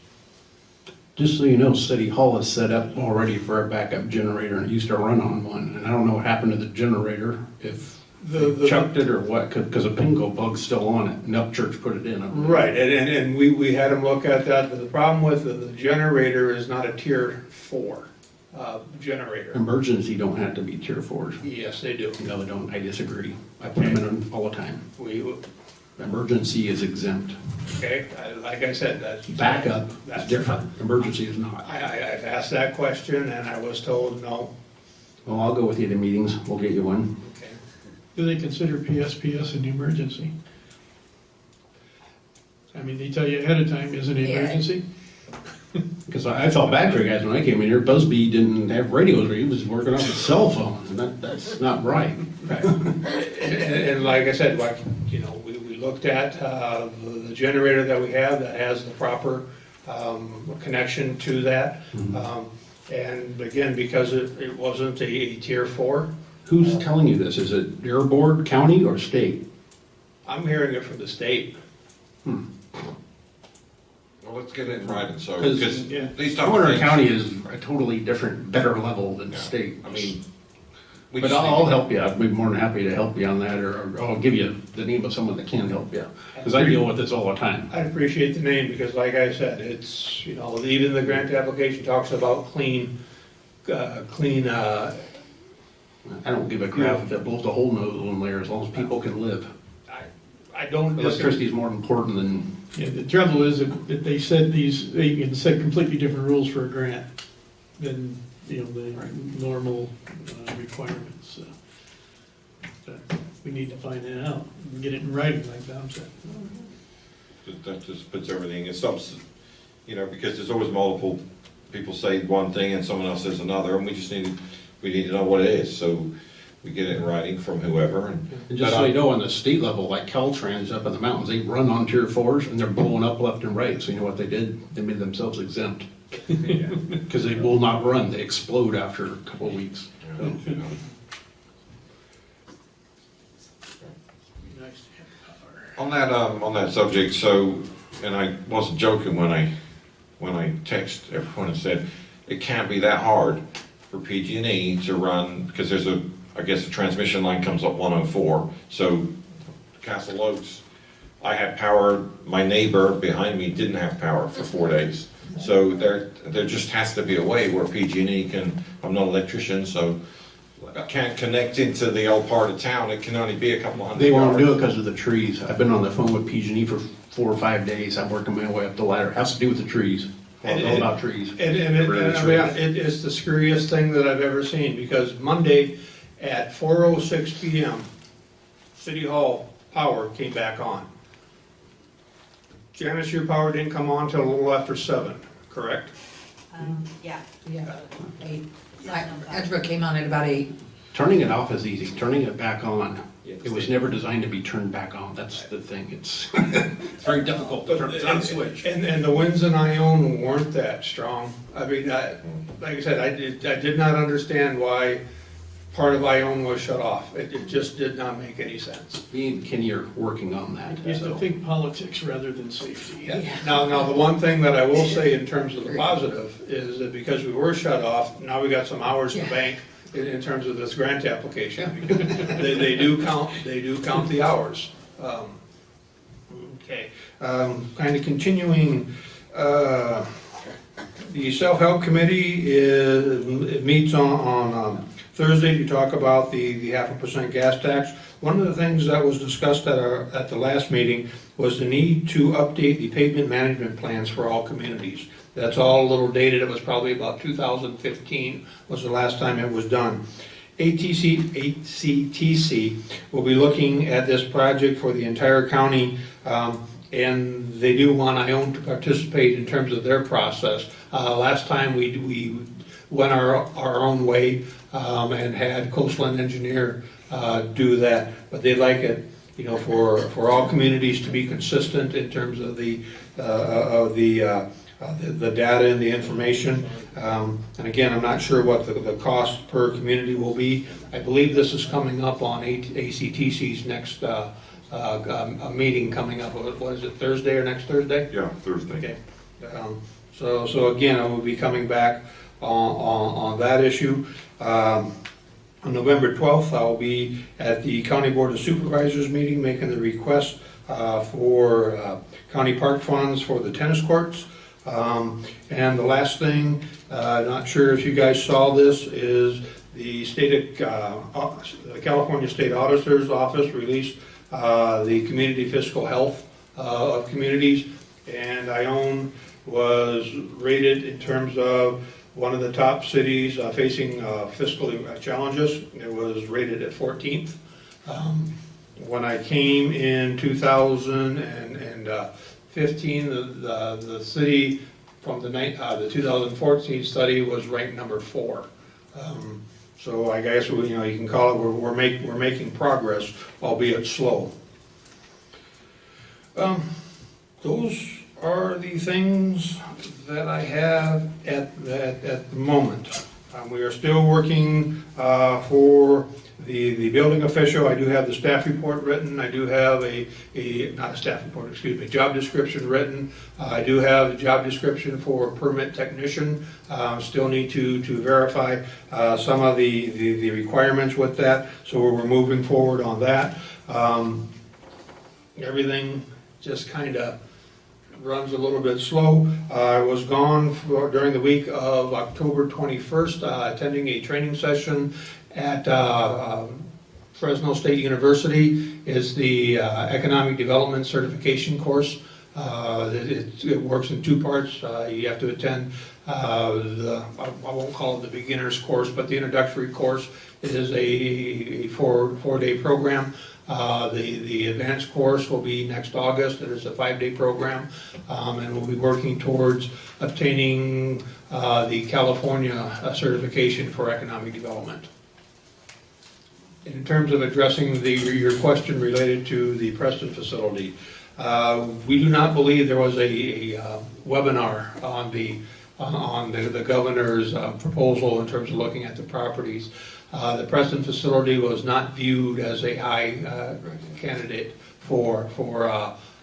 Just so you know, City Hall is set up already for a backup generator, and it used to run on one. And I don't know what happened to the generator, if they chucked it or what, because a pingo plug's still on it, and Upchurch put it in. Right, and we had them look at that, but the problem with the generator is not a tier 4 generator. Emergency don't have to be tier 4s. Yes, they do. No, they don't. I disagree. I put them in all the time. Emergency is exempt. Okay, like I said, that's... Backup is different. Emergency is not. I've asked that question and I was told no. Well, I'll go with you to meetings. We'll get you one. Okay. Do they consider PSPS an emergency? I mean, they tell you ahead of time, is it an emergency? Because I felt bad for you guys when I came in here. Busby didn't have radios, or he was working off his cell phones, and that's not right. And like I said, we looked at the generator that we have that has the proper connection to that. And again, because it wasn't a tier 4. Who's telling you this? Is it your board, county, or state? I'm hearing it from the state. Well, let's get it in writing, so, Because these Warner County is a totally different, better level than the state. I mean, we but just I'll need- help you. I'd be more than happy to help you on that, or I'll give you the name of someone that can help you. Because I deal with this all the time. I appreciate the name because like I said, it's, even the grant application talks about clean, I don't give a crap if it blows a hole in the ozone layer, as long as people can live. I don't... Electricity is more important than... Yeah, the trouble is that they set they can set completely different rules for a grant than, the normal requirements. But we need to find that out and get it in writing like Dom said. That just puts everything, it stops, because there's always multiple people say one thing and someone else says another, and we need to know what it is, so we get it in writing from whoever. And just so you know, on the state level, like Caltrans up in the mountains, they run on tier 4s and they're blowing up left and right. So you know what they did? They made themselves exempt. Because they will not run. They explode after a couple of weeks. On that subject, so and I wasn't joking when I text everyone and said, it can't be that hard for PG&E to run, because there's I guess the transmission line comes up 104, so Castle Oaks, I had power, my neighbor behind me didn't have power for 4 days. So there just has to be a way where PG&E can, I'm not an electrician, so I can't connect into the old part of town, it can only be a couple hundred They won't yards. do it because of the trees. I've been on the phone with PG&E for 4 or 5 days. I'm working my way up the ladder. It has to do with the trees. All about trees. It's the scariest thing that I've ever seen, because Monday at 4:06 PM, City Hall power came back on. Janice, your power didn't come on till a little after 7, correct? Yeah. 8. Edgebrook came on at about 8. Turning it off is easy. Turning it back on, it was never designed to be turned back on. That's the thing. It's very difficult to turn. It's not a switch. And the winds in Ione weren't that strong. I mean, like I said, I did not understand why part of Ione was shut off. It just did not make any sense. Me and Kenny are working on that. You have to think politics rather than safety. Now, the one thing that I will say in terms of the positive is that because we were shut off, now we got some hours to bank in terms of this grant application. They do count the hours. Okay, kind of continuing, the self-help committee it meets on Thursday to talk about the 0.5% gas tax. One of the things that was discussed at the last meeting was the need to update the pavement management plans for all communities. That's all a little dated. It was probably about 2015 was the last time it was done. ACTC will be looking at this project for the entire county, and they do want Ione to participate in terms of their process. Last time we went our own way and had Coastline Engineer do that, but they'd like it, for all communities to be consistent in terms of the data and the information. And again, I'm not sure what the cost per community will be. I believe this is coming up on ACTC's next meeting coming up. What is it, Thursday or next Thursday? Yeah, Thursday. Okay. So again, I will be coming back on that issue. On November 12th, I'll be at the County Board of Supervisors meeting making the request for county park funds for the tennis courts. And the last thing, not sure if you guys saw this, is the the California State Auditor's Office released the community fiscal health of communities, and Ione was rated in terms of one of the top cities facing fiscal challenges. It was rated at 14th. When I came in 2015, the city from the 2014 study was ranked number 4. So I guess you can call it we're making progress, albeit slow. Those are the things that I have at the moment. We are still working for the building official. I do have the staff report written. I do have not a staff report, job description written. I do have a job description for permit technician. Still need to verify some of the requirements with that. So we're moving forward on that. Everything just kind of runs a little bit slow. I was gone during the week of October 21st, attending a training session at Fresno State University. It's the Economic Development Certification course. It works in 2 parts. You have to attend I won't call it the beginner's course, but the introductory course. It is a 4-day program. The advanced course will be next August. It is a 5-day program, and we'll be working towards obtaining the California certification for economic development. In terms of addressing your question related to the Preston facility, we do not believe there was a webinar on the governor's proposal in terms of looking at the properties. The Preston facility was not viewed as a high candidate for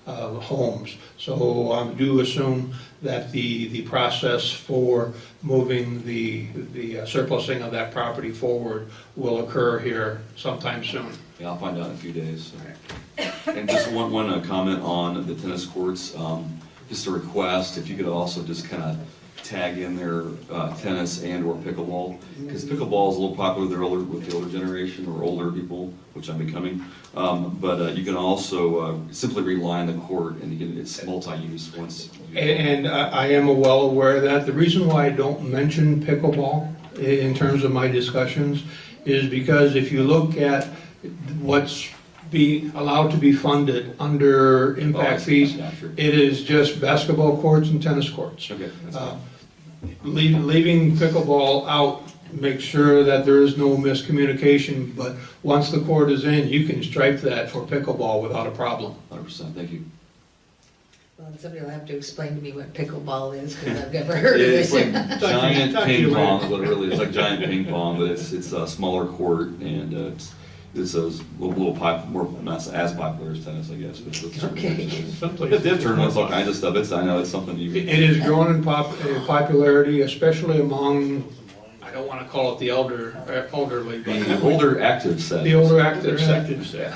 homes. So I do assume that the process for moving the surplusing of that property forward will occur here sometime soon. Yeah, I'll find out in a few days. And just one comment on the tennis courts, just a request, if you could also just kind of tag in their tennis and or pickleball, because pickleball is a little popular with the older generation or older people, which I'm becoming. But you can also simply reline the court, and it's multi-use once. And I am well aware of that. The reason why I don't mention pickleball in terms of my discussions is because if you look at what's be allowed to be funded under impact fees, it is just basketball courts and tennis courts. Okay. Leaving pickleball out makes sure that there is no miscommunication, but once the court is in, you can stripe that for pickleball without a problem. 100%, thank you. Well, somebody will have to explain to me what pickleball is, because I've never heard of It's it. like giant ping pong, is what it really is. It's like giant ping pong, but it's a smaller court, and it's a little more not as popular as tennis, I guess. But Okay. They have tournaments, all kinds of stuff. I know it's something you. It is growing in popularity, especially among, I don't want to call it the elderly, but The older active set. the older active set.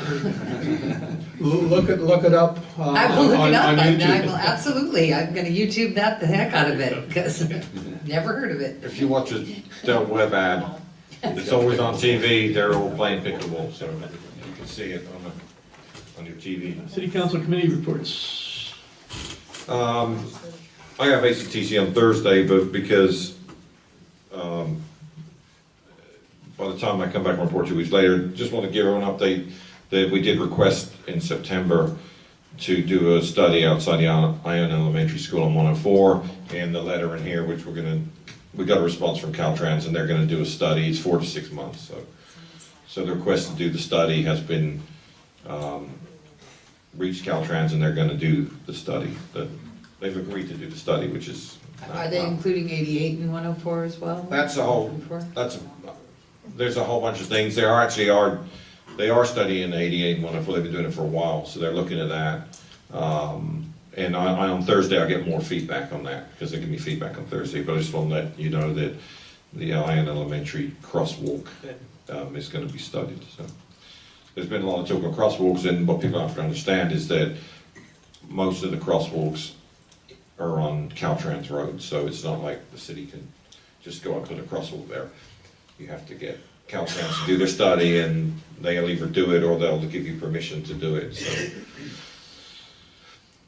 Look it up I will look on it up, I will, YouTube. absolutely, I'm gonna YouTube that the heck out of it, because never heard of it. If you watch a Del Webb ad, it's always on TV, they're all playing pickleball, so you can see it on your TV. City Council committee reports. I have ACTC on Thursday, but because by the time I come back and report 2 weeks later, just want to give everyone an update that we did request in September to do a study outside the Ione Elementary School on 104, and the letter in here, which we got a response from Caltrans, and they're going to do a study. It's 4 to 6 months. So the request to do the study has been reached Caltrans, and they're going to do the study. They've agreed to do the study, which is. Are they including 88 and 104 as well? That's a whole. There's a whole bunch of things. They are studying 88 and 104. They've been doing it for a while, so they're looking at that. And on Thursday, I'll get more feedback on that, because they give me feedback on Thursday. But I just want to let you know that the Ione Elementary crosswalk is going to be studied. So there's been a lot of talk about crosswalks, and what people have to understand is that most of the crosswalks are on Caltrans roads, so it's not like the city can just go and put a crosswalk there. You have to get Caltrans to do their study, and they'll either do it or they'll give you permission to do it. So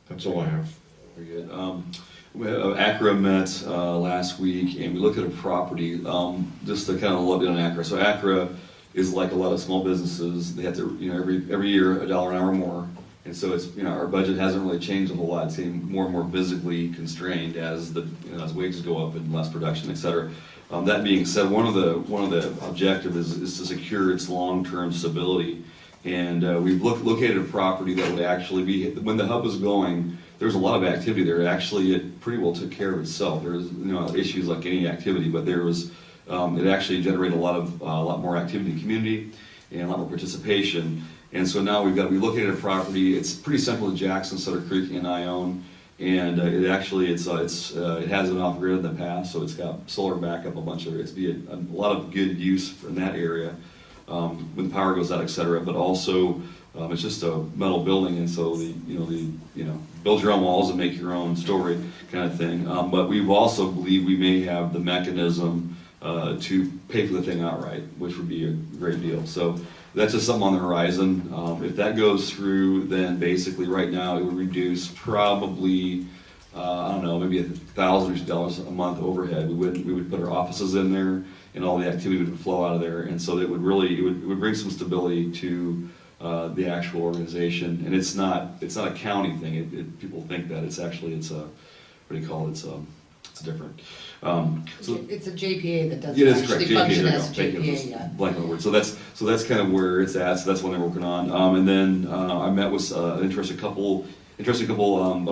that's all I have. Very good. Acra met last week, and we looked at a property, just to kind of look on Acra. So Acra is like a lot of small businesses. They have to, every year $1 an hour more. And so it's, our budget hasn't really changed a whole lot. It's getting more and more physically constrained as as wages go up and less production, et cetera. That being said, one of the objectives is to secure its long-term stability. And we've located a property that would actually be, when the hub was going, there was a lot of activity there. Actually, it pretty well took care of itself. There was issues like any activity, but there was it actually generated a lot more activity in the community and a lot more participation. And so now we located a property. It's pretty central to Jackson, Sutter Creek, and Ione. And it has been off grid in the past, so it's got solar backup, it's be a lot of good use in that area when the power goes out, et cetera. But also, it's just a metal building, and so build your own walls and make your own story kind of thing. But we also believe we may have the mechanism to pay for the thing outright, which would be a great deal. So that's just something on the horizon. If that goes through, then basically right now it would reduce probably, maybe $1,000 a month overhead. We would put our offices in there, and all the activity would flow out of there. And so it would bring some stability to the actual organization. And it's not a county thing. People think that it's different. It's a JPA that doesn't Yeah, that's correct. actually function there you as go. Thank you. JPA yet. Blank on the word. So that's kind of where it's at. So that's what they're working on. And then I met with an interested couple a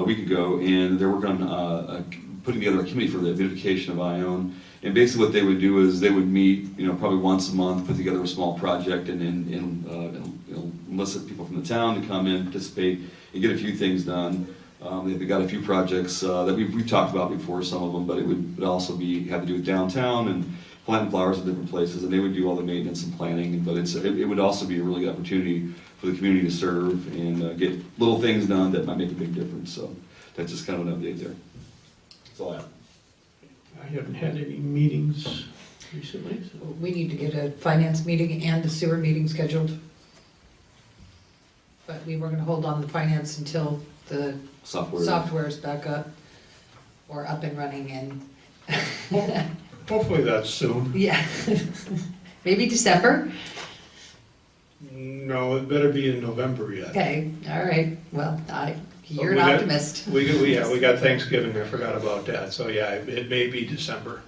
week ago, and they're working on putting together a committee for the beautification of Ione. And basically what they would do is they would meet, probably once a month, put together a small project, and enlist people from the town to come in, participate, and get a few things done. They've got a few projects that we've talked about before, some of them, but it would also have to do with downtown and planting flowers in different places, and they would do all the maintenance and planning. But it would also be a really good opportunity for the community to serve and get little things done that might make a big difference. So that's just kind of an update there. That's all I have. I haven't had any meetings recently, so. We need to get a finance meeting and a sewer meeting scheduled. But we were gonna hold on the finance until the software is back up or up and running and. Hopefully that's soon. Yeah. Maybe December? No, it better be in November yet. Okay, all right. Well, you're We an got- optimist. We got Thanksgiving, I forgot about that, so yeah, it may be December.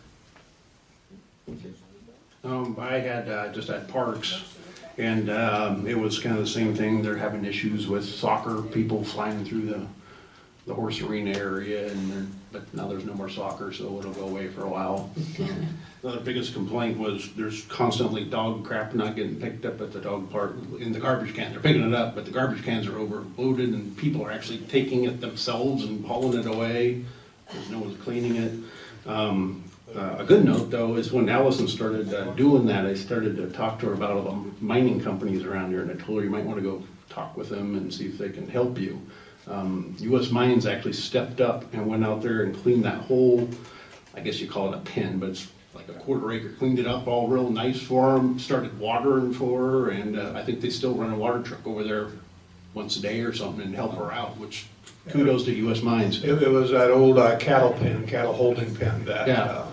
I had, just at Parks, and it was kind of the same thing. They're having issues with soccer, people flying through the horse arena area, but now there's no more soccer, so it'll go away for a while. The biggest complaint was there's constantly dog crap not getting picked up at the dog park in the garbage can. They're picking it up, but the garbage cans are overloaded, and people are actually taking it themselves and hauling it away because no one's cleaning it. A good note, though, is when Allison started doing that, I started to talk to her about all the mining companies around here, and I told her you might want to go talk with them and see if they can help you. U.S. Mines actually stepped up and went out there and cleaned that whole, I guess you call it a pen, but it's like a quarter acre, cleaned it up all real nice for them, started watering for her, and I think they still run a water truck over there once a day or something and help her out, which kudos to U.S. Mines. It was that old cattle holding pen that. Yeah.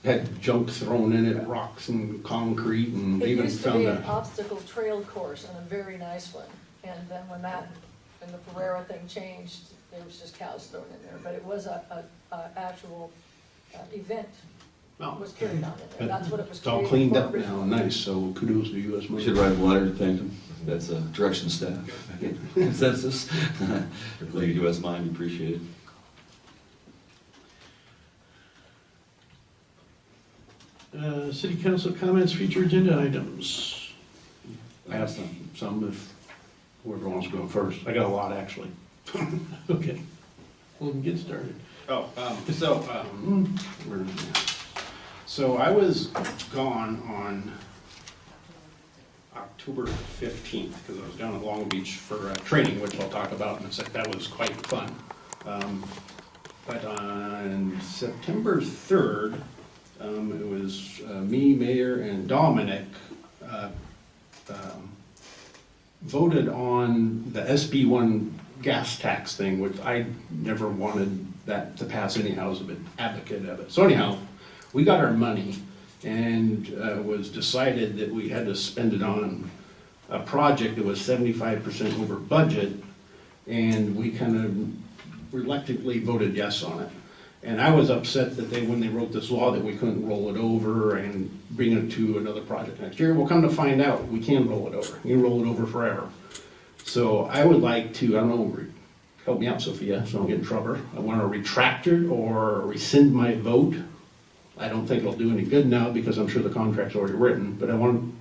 Had junk thrown in it, rocks and concrete, and they It even used to found be a... an obstacle trail course and a very nice one. And then when the Ferrero thing changed, there was just cows thrown in there. But it was a actual event was carried on in there. That's what it was It's all created cleaned for up now, originally. nice, so kudos to U.S. We Mines. should write a letter to thank them. That's a direction staff. Consensus. The U.S. Mine, we appreciate it. City council comments, future agenda items. I have some if whoever wants to go first. I got a lot, actually. Okay, we'll get started. Where is it? So I was gone on October 15th because I was down at Long Beach for training, which I'll talk about in a sec. That was quite fun. But on September 3rd, it was me, Mayor, and Dominic voted on the SB1 gas tax thing, which I never wanted that to pass anyhow. I was a bit advocate of it. So anyhow, we got our money, and it was decided that we had to spend it on a project that was 75% over budget, and we kind of reluctantly voted yes on it. And I was upset that when they wrote this law, that we couldn't roll it over and bring it to another project next year. Well, come to find out, we can roll it over. You can roll it over forever. So I would like to, I don't know, help me out, Sophia, so I don't get in trouble. I want to retract it or rescind my vote. I don't think it'll do any good now because I'm sure the contract's already written, but I want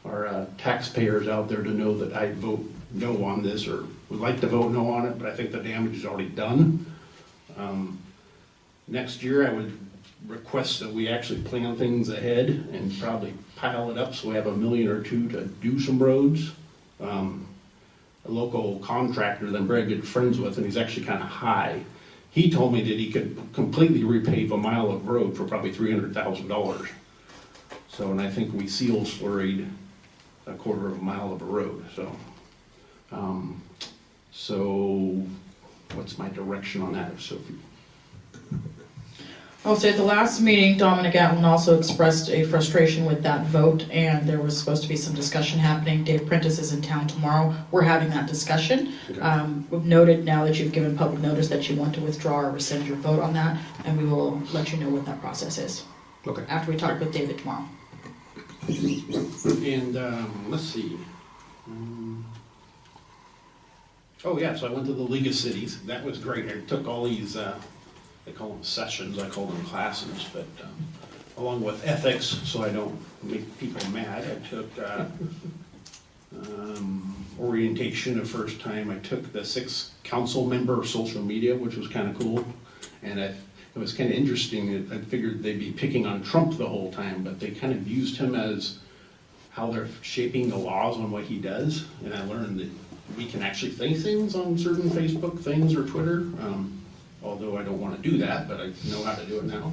our taxpayers out there to know that I vote no on this, or would like to vote no on it, but I think the damage is already done. Next year, I would request that we actually plan things ahead and probably pile it up so we have $1 million or $2 million to do some roads. A local contractor that I'm very good friends with, and he's actually kind of high, he told me that he could completely repave a mile of road for probably $300,000. So, and I think we seal slurried a quarter of a mile of a road, so what's my direction on that, Sophie? I'll say at the last meeting, Dominic Atwin also expressed a frustration with that vote, and there was supposed to be some discussion happening. Dave Prentice is in town tomorrow. We're having that discussion. We've noted now that you've given public notice that you want to withdraw or rescind your vote on that, and we will let you know what that process is. Okay. After we talk with David tomorrow. And let's see. Oh yeah, so I went to the League of Cities. That was great. I took all these, they call them sessions, I call them classes, but along with ethics, so I don't make people mad, I took orientation the first time. I took the 6 council member social media, which was kind of cool. And it was kind of interesting. I figured they'd be picking on Trump the whole time, but they kind of used him as how they're shaping the laws on what he does. And I learned that we can actually say things on certain Facebook things or Twitter, although I don't want to do that, but I know how to do it now.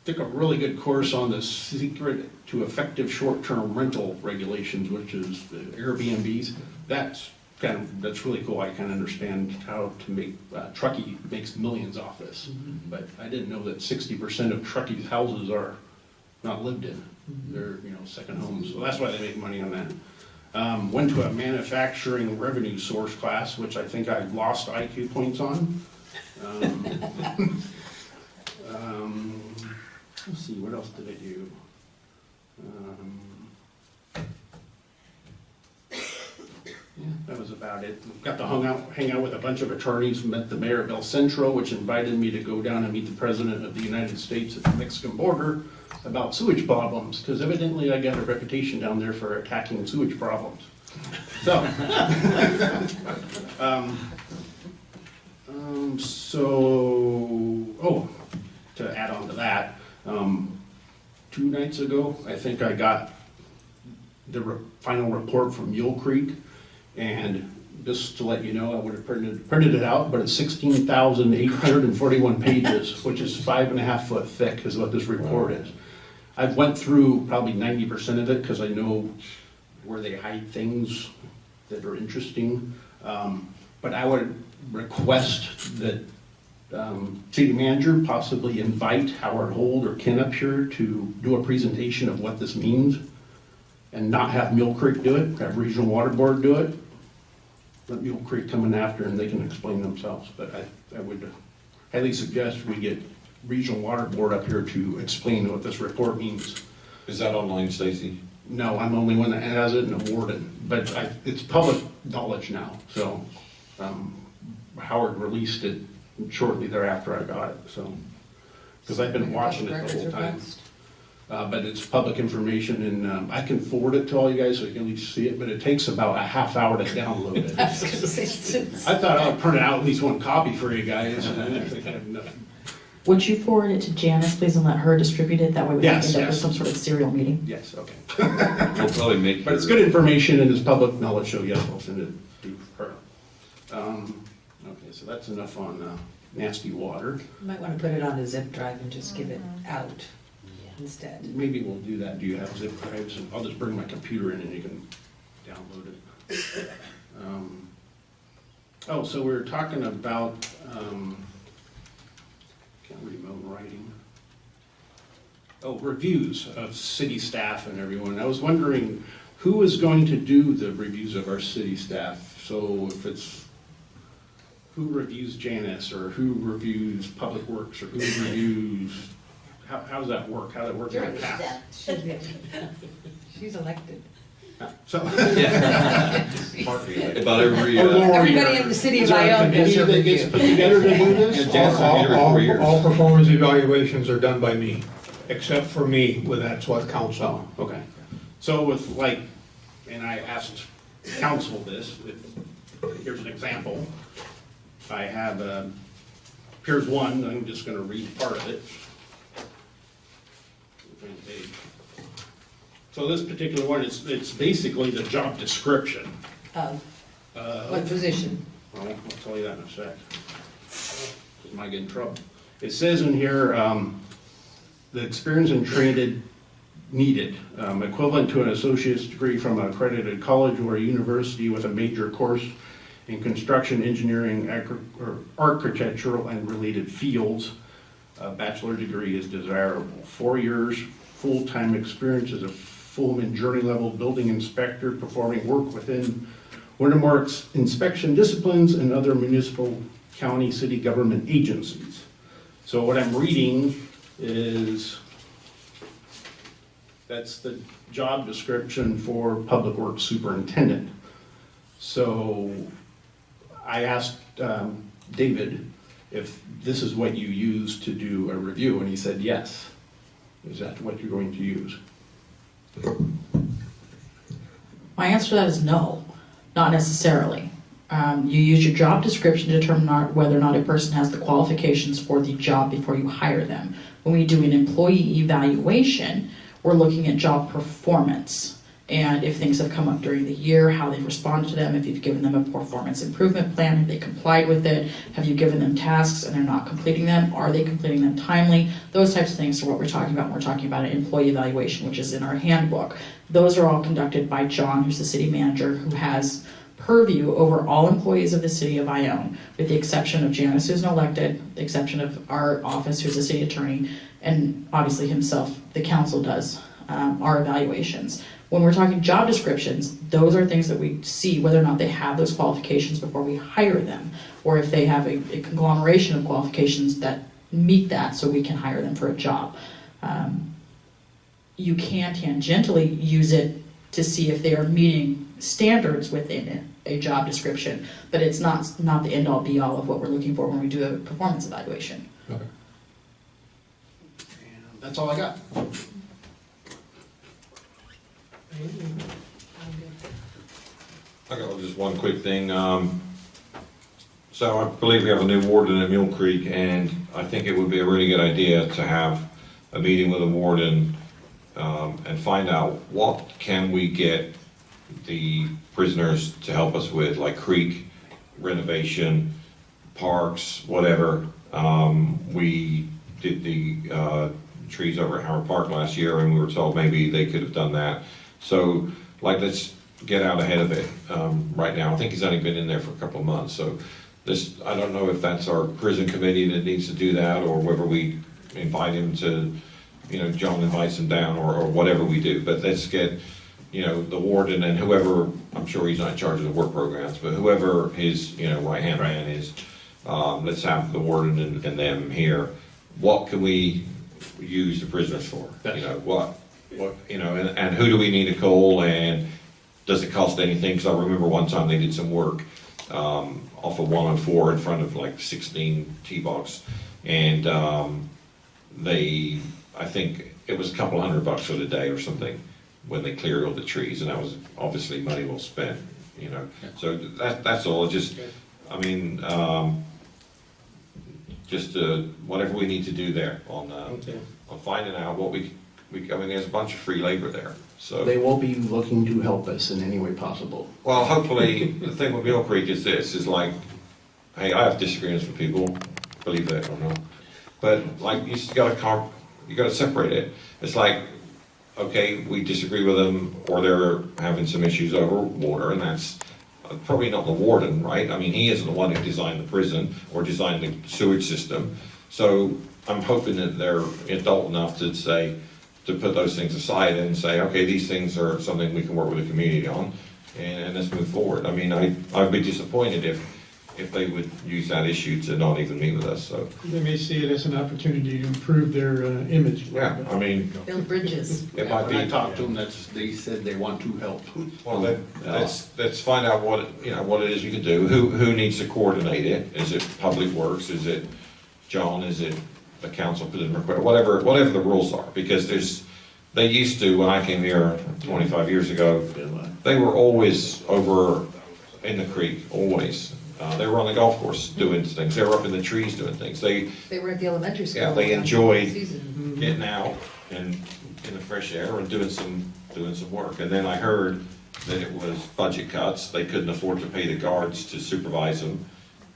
Took a really good course on the secret to effective short-term rental regulations, which is the Airbnbs. That's really cool. I kind of understand how to make, Truckee makes millions off this, but I didn't know that 60% of Truckee's houses are not lived in. They're, second homes, so that's why they make money on that. Went to a manufacturing revenue source class, which I think I lost IQ points on. Let's see, what else did I do? Yeah, that was about it. Got to hang out with a bunch of attorneys, met the mayor of El Centro, which invited me to go down and meet the president of the United States at the Mexican border about sewage problems, because evidently I got a reputation down there for attacking sewage problems. So, to add on to that, 2 nights ago, I think I got the final report from Mule Creek, and just to let you know, I would have printed it out, but it's 16,841 pages, which is 5.5 foot thick is what this report is. I've went through probably 90% of it because I know where they hide things that are interesting. But I would request that city manager possibly invite Howard Hold or Ken up here to do a presentation of what this means, and not have Mule Creek do it, have Regional Water Board do it. Let Mule Creek come in after and they can explain themselves. But I would highly suggest we get Regional Water Board up here to explain what this report means. Is that online, Stacy? No, I'm the only one that has it and awarded, but it's public knowledge now, so Howard released it shortly thereafter I got it, so, because I've been watching it the whole time. But it's public information, and I can forward it to all you guys so you can at least see it, but it takes about a half hour to download it. I thought I would print out at least one copy for you guys, and I didn't think I had enough. Would you forward it to Janice, please, and let her distribute it? That way we can Yes, end up with yes. some sort of serial meeting. Yes, okay. We'll probably make. But it's good information and it's public knowledge, so yes, I'll send it to her. Okay, so that's enough on nasty water. You might want to put it on a zip drive and just give it out instead. Maybe we'll do that. Do you have zip drives? I'll just bring my computer in and you can download it. So we were talking about, can't read my own writing. Reviews of city staff and everyone. I was wondering who is going to do the reviews of our city staff? So if it's, who reviews Janice, or who reviews Public Works, or who reviews, how does that work? How does that work in the past? She's elected. So. About every. Everybody in the city of Ione does her that gets put together to do this? All performance evaluations are done by me, except for me, that's what council. Oh, okay. So with and I asked council this, here's an example. I have, here's one, I'm just gonna read part of it. So this particular one, it's basically the job description. Of what position? Well, I'll tell you that in a sec. I might get in trouble. It says in here, the experience and training needed, equivalent to an associate's degree from an accredited college or a university with a major course in construction, engineering, or architectural and related fields. A bachelor degree is desirable. 4 years full-time experience as a Fullman Journey level building inspector performing work within one or more inspection disciplines and other municipal, county, city government agencies. So what I'm reading is, that's the job description for Public Works Superintendent. So I asked David if this is what you use to do a review, and he said yes. Is that what you're going to use? My answer to that is no, not necessarily. You use your job description to determine whether or not a person has the qualifications for the job before you hire them. When we do an employee evaluation, we're looking at job performance. And if things have come up during the year, how they've responded to them, if you've given them a performance improvement plan, have they complied with it, have you given them tasks and they're not completing them, are they completing them timely? Those types of things are what we're talking about when we're talking about an employee evaluation, which is in our handbook. Those are all conducted by John, who's the city manager, who has purview over all employees of the city of Ione, with the exception of Janice, who's an elected, the exception of our office, who's the city attorney, and obviously himself, the council does our evaluations. When we're talking job descriptions, those are things that we see whether or not they have those qualifications before we hire them, or if they have a conglomeration of qualifications that meet that so we can hire them for a job. You can tangentially use it to see if they are meeting standards within a job description, but it's not the end-all be-all of what we're looking for when we do a performance evaluation. Okay. And that's all I got. I got just one quick thing. So I believe we have a new warden at Mule Creek, and I think it would be a really good idea to have a meeting with the warden and find out what can we get the prisoners to help us with, like creek renovation, parks, whatever. We did the trees over at Howard Park last year, and we were told maybe they could have done that. So, like, let's get out ahead of it right now. I think he's only been in there for a couple of months, so this, I don't know if that's our prison committee that needs to do that, or whether we invite him to, you know, John invites him down, or whatever we do. But let's get, you know, the warden and whoever, I'm sure he's not in charge of the work programs, but whoever his, you know, right-hand man is, let's have the warden and them here. What can we use the prisoners for? You know, what, you know, and who do we need to call, and does it cost anything? Because I remember one time they did some work off of 104 in front of like 16 T-box, and I think it was a couple $100 for the day or something when they cleared all the trees, and that was obviously money well spent, you know. So that's all. Just, I mean, just whatever we need to do there on finding out what we I mean, there's a bunch of free labor there, so. They will be looking to help us in any way possible. Well, hopefully, the thing with Mule Creek is this, is like, hey, I have disagreements with people, believe that or not, but like, you just gotta separate it. It's like, okay, we disagree with them, or they're having some issues over water, and that's probably not the warden, right? I mean, he isn't the one who designed the prison or designed the sewage system. So I'm hoping that they're adult enough to say, to put those things aside and say, okay, these things are something we can work with the community on, and let's move forward. I mean, I'd be disappointed if they would use that issue to not even meet with us, so. They may see it as an opportunity to improve their image. Yeah, I mean. Build bridges. It might be. When I talked to them, they said they want to help. Well, let's find out what it is you can do. Who needs to coordinate it? Is it Public Works? Is it John? Is it the council put in request? Whatever the rules are, because they used to, when I came here 25 years ago, they were always over in the creek, always. They were on the golf course doing things. They were up in the trees doing things. They were at the elementary school. Yeah, they enjoyed getting out and in the fresh air and doing some work. And then I heard that it was budget cuts. They couldn't afford to pay the guards to supervise them.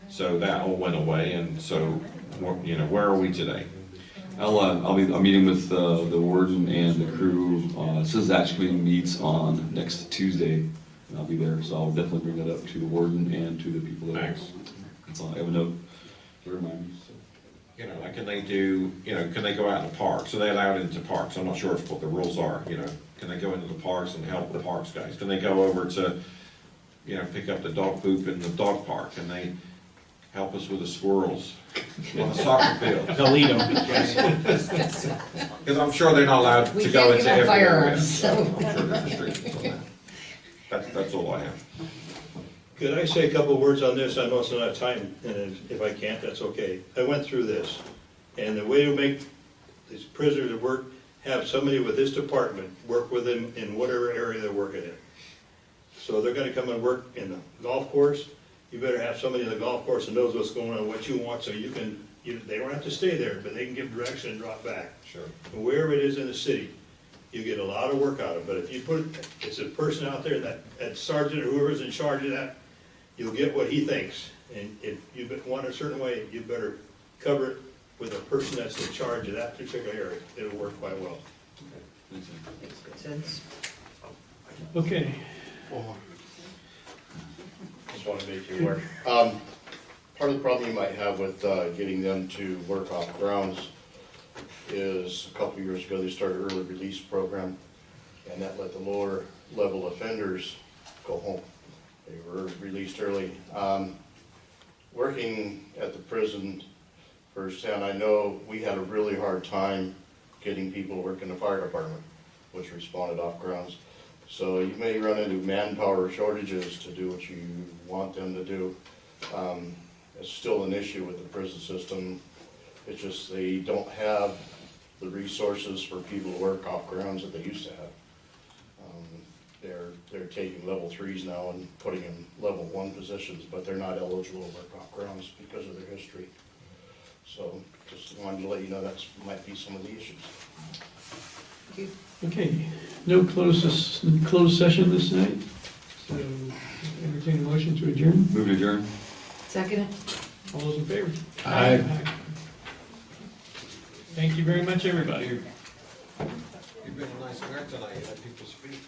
So that all went away. And so, you know, where are we today? I'm meeting with the warden and the crew. Citizens Action Committee meets on next Tuesday, and I'll be there. So I'll definitely bring that up to the warden and to the people that. That's all. I have a note to remind me. So. You know, like, can they go out in the parks? So they allowed into parks. I'm not sure what the rules are. You know, can they go into the parks and help the parks guys? Can they go over to, you know, pick up the dog poop in the dog park? Can they help us with the squirrels on the soccer field? They'll eat them. Because I'm sure they're not allowed to go into every area. I'm sure there's restrictions on that. That's all I have. Could I say a couple of words on this? I know it's not time, and if I can't, that's okay. I went through this, and the way to make these prisoners work, have somebody with this department work with them in whatever area they're working in. So they're gonna come and work in the golf course. You better have somebody in the golf course that knows what's going on, what you want, so you can, they don't have to stay there, but they can give direction and drop back. Sure. And wherever it is in the city, you get a lot of work out of it. But if you put, it's a person out there, that sergeant or whoever's in charge of that, you'll get what he thinks. And if you want it a certain way, you better cover it with a person that's in charge of that particular area. It'll work quite well. Makes good sense. Okay. Just want to make you aware. Part of the problem you might have with getting them to work off grounds is a couple of years ago, they started an early release program, and that let the lower level offenders go home. They were released early. Working at the prison firsthand, I know we had a really hard time getting people to work in the fire department, which responded off grounds. So you may run into manpower shortages to do what you want them to do. It's still an issue with the prison system. It's just they don't have the resources for people to work off grounds that they used to have. They're taking level 3s now and putting in level 1 positions, but they're not eligible to work off grounds because of their history. So just wanted to let you know that might be some of the issues. Okay, no closed session this night, so entertain a motion to adjourn. Move to adjourn. Second it? All those in favor? Aye. Thank you very much, everybody. You've been a nice guy tonight, you let people speak.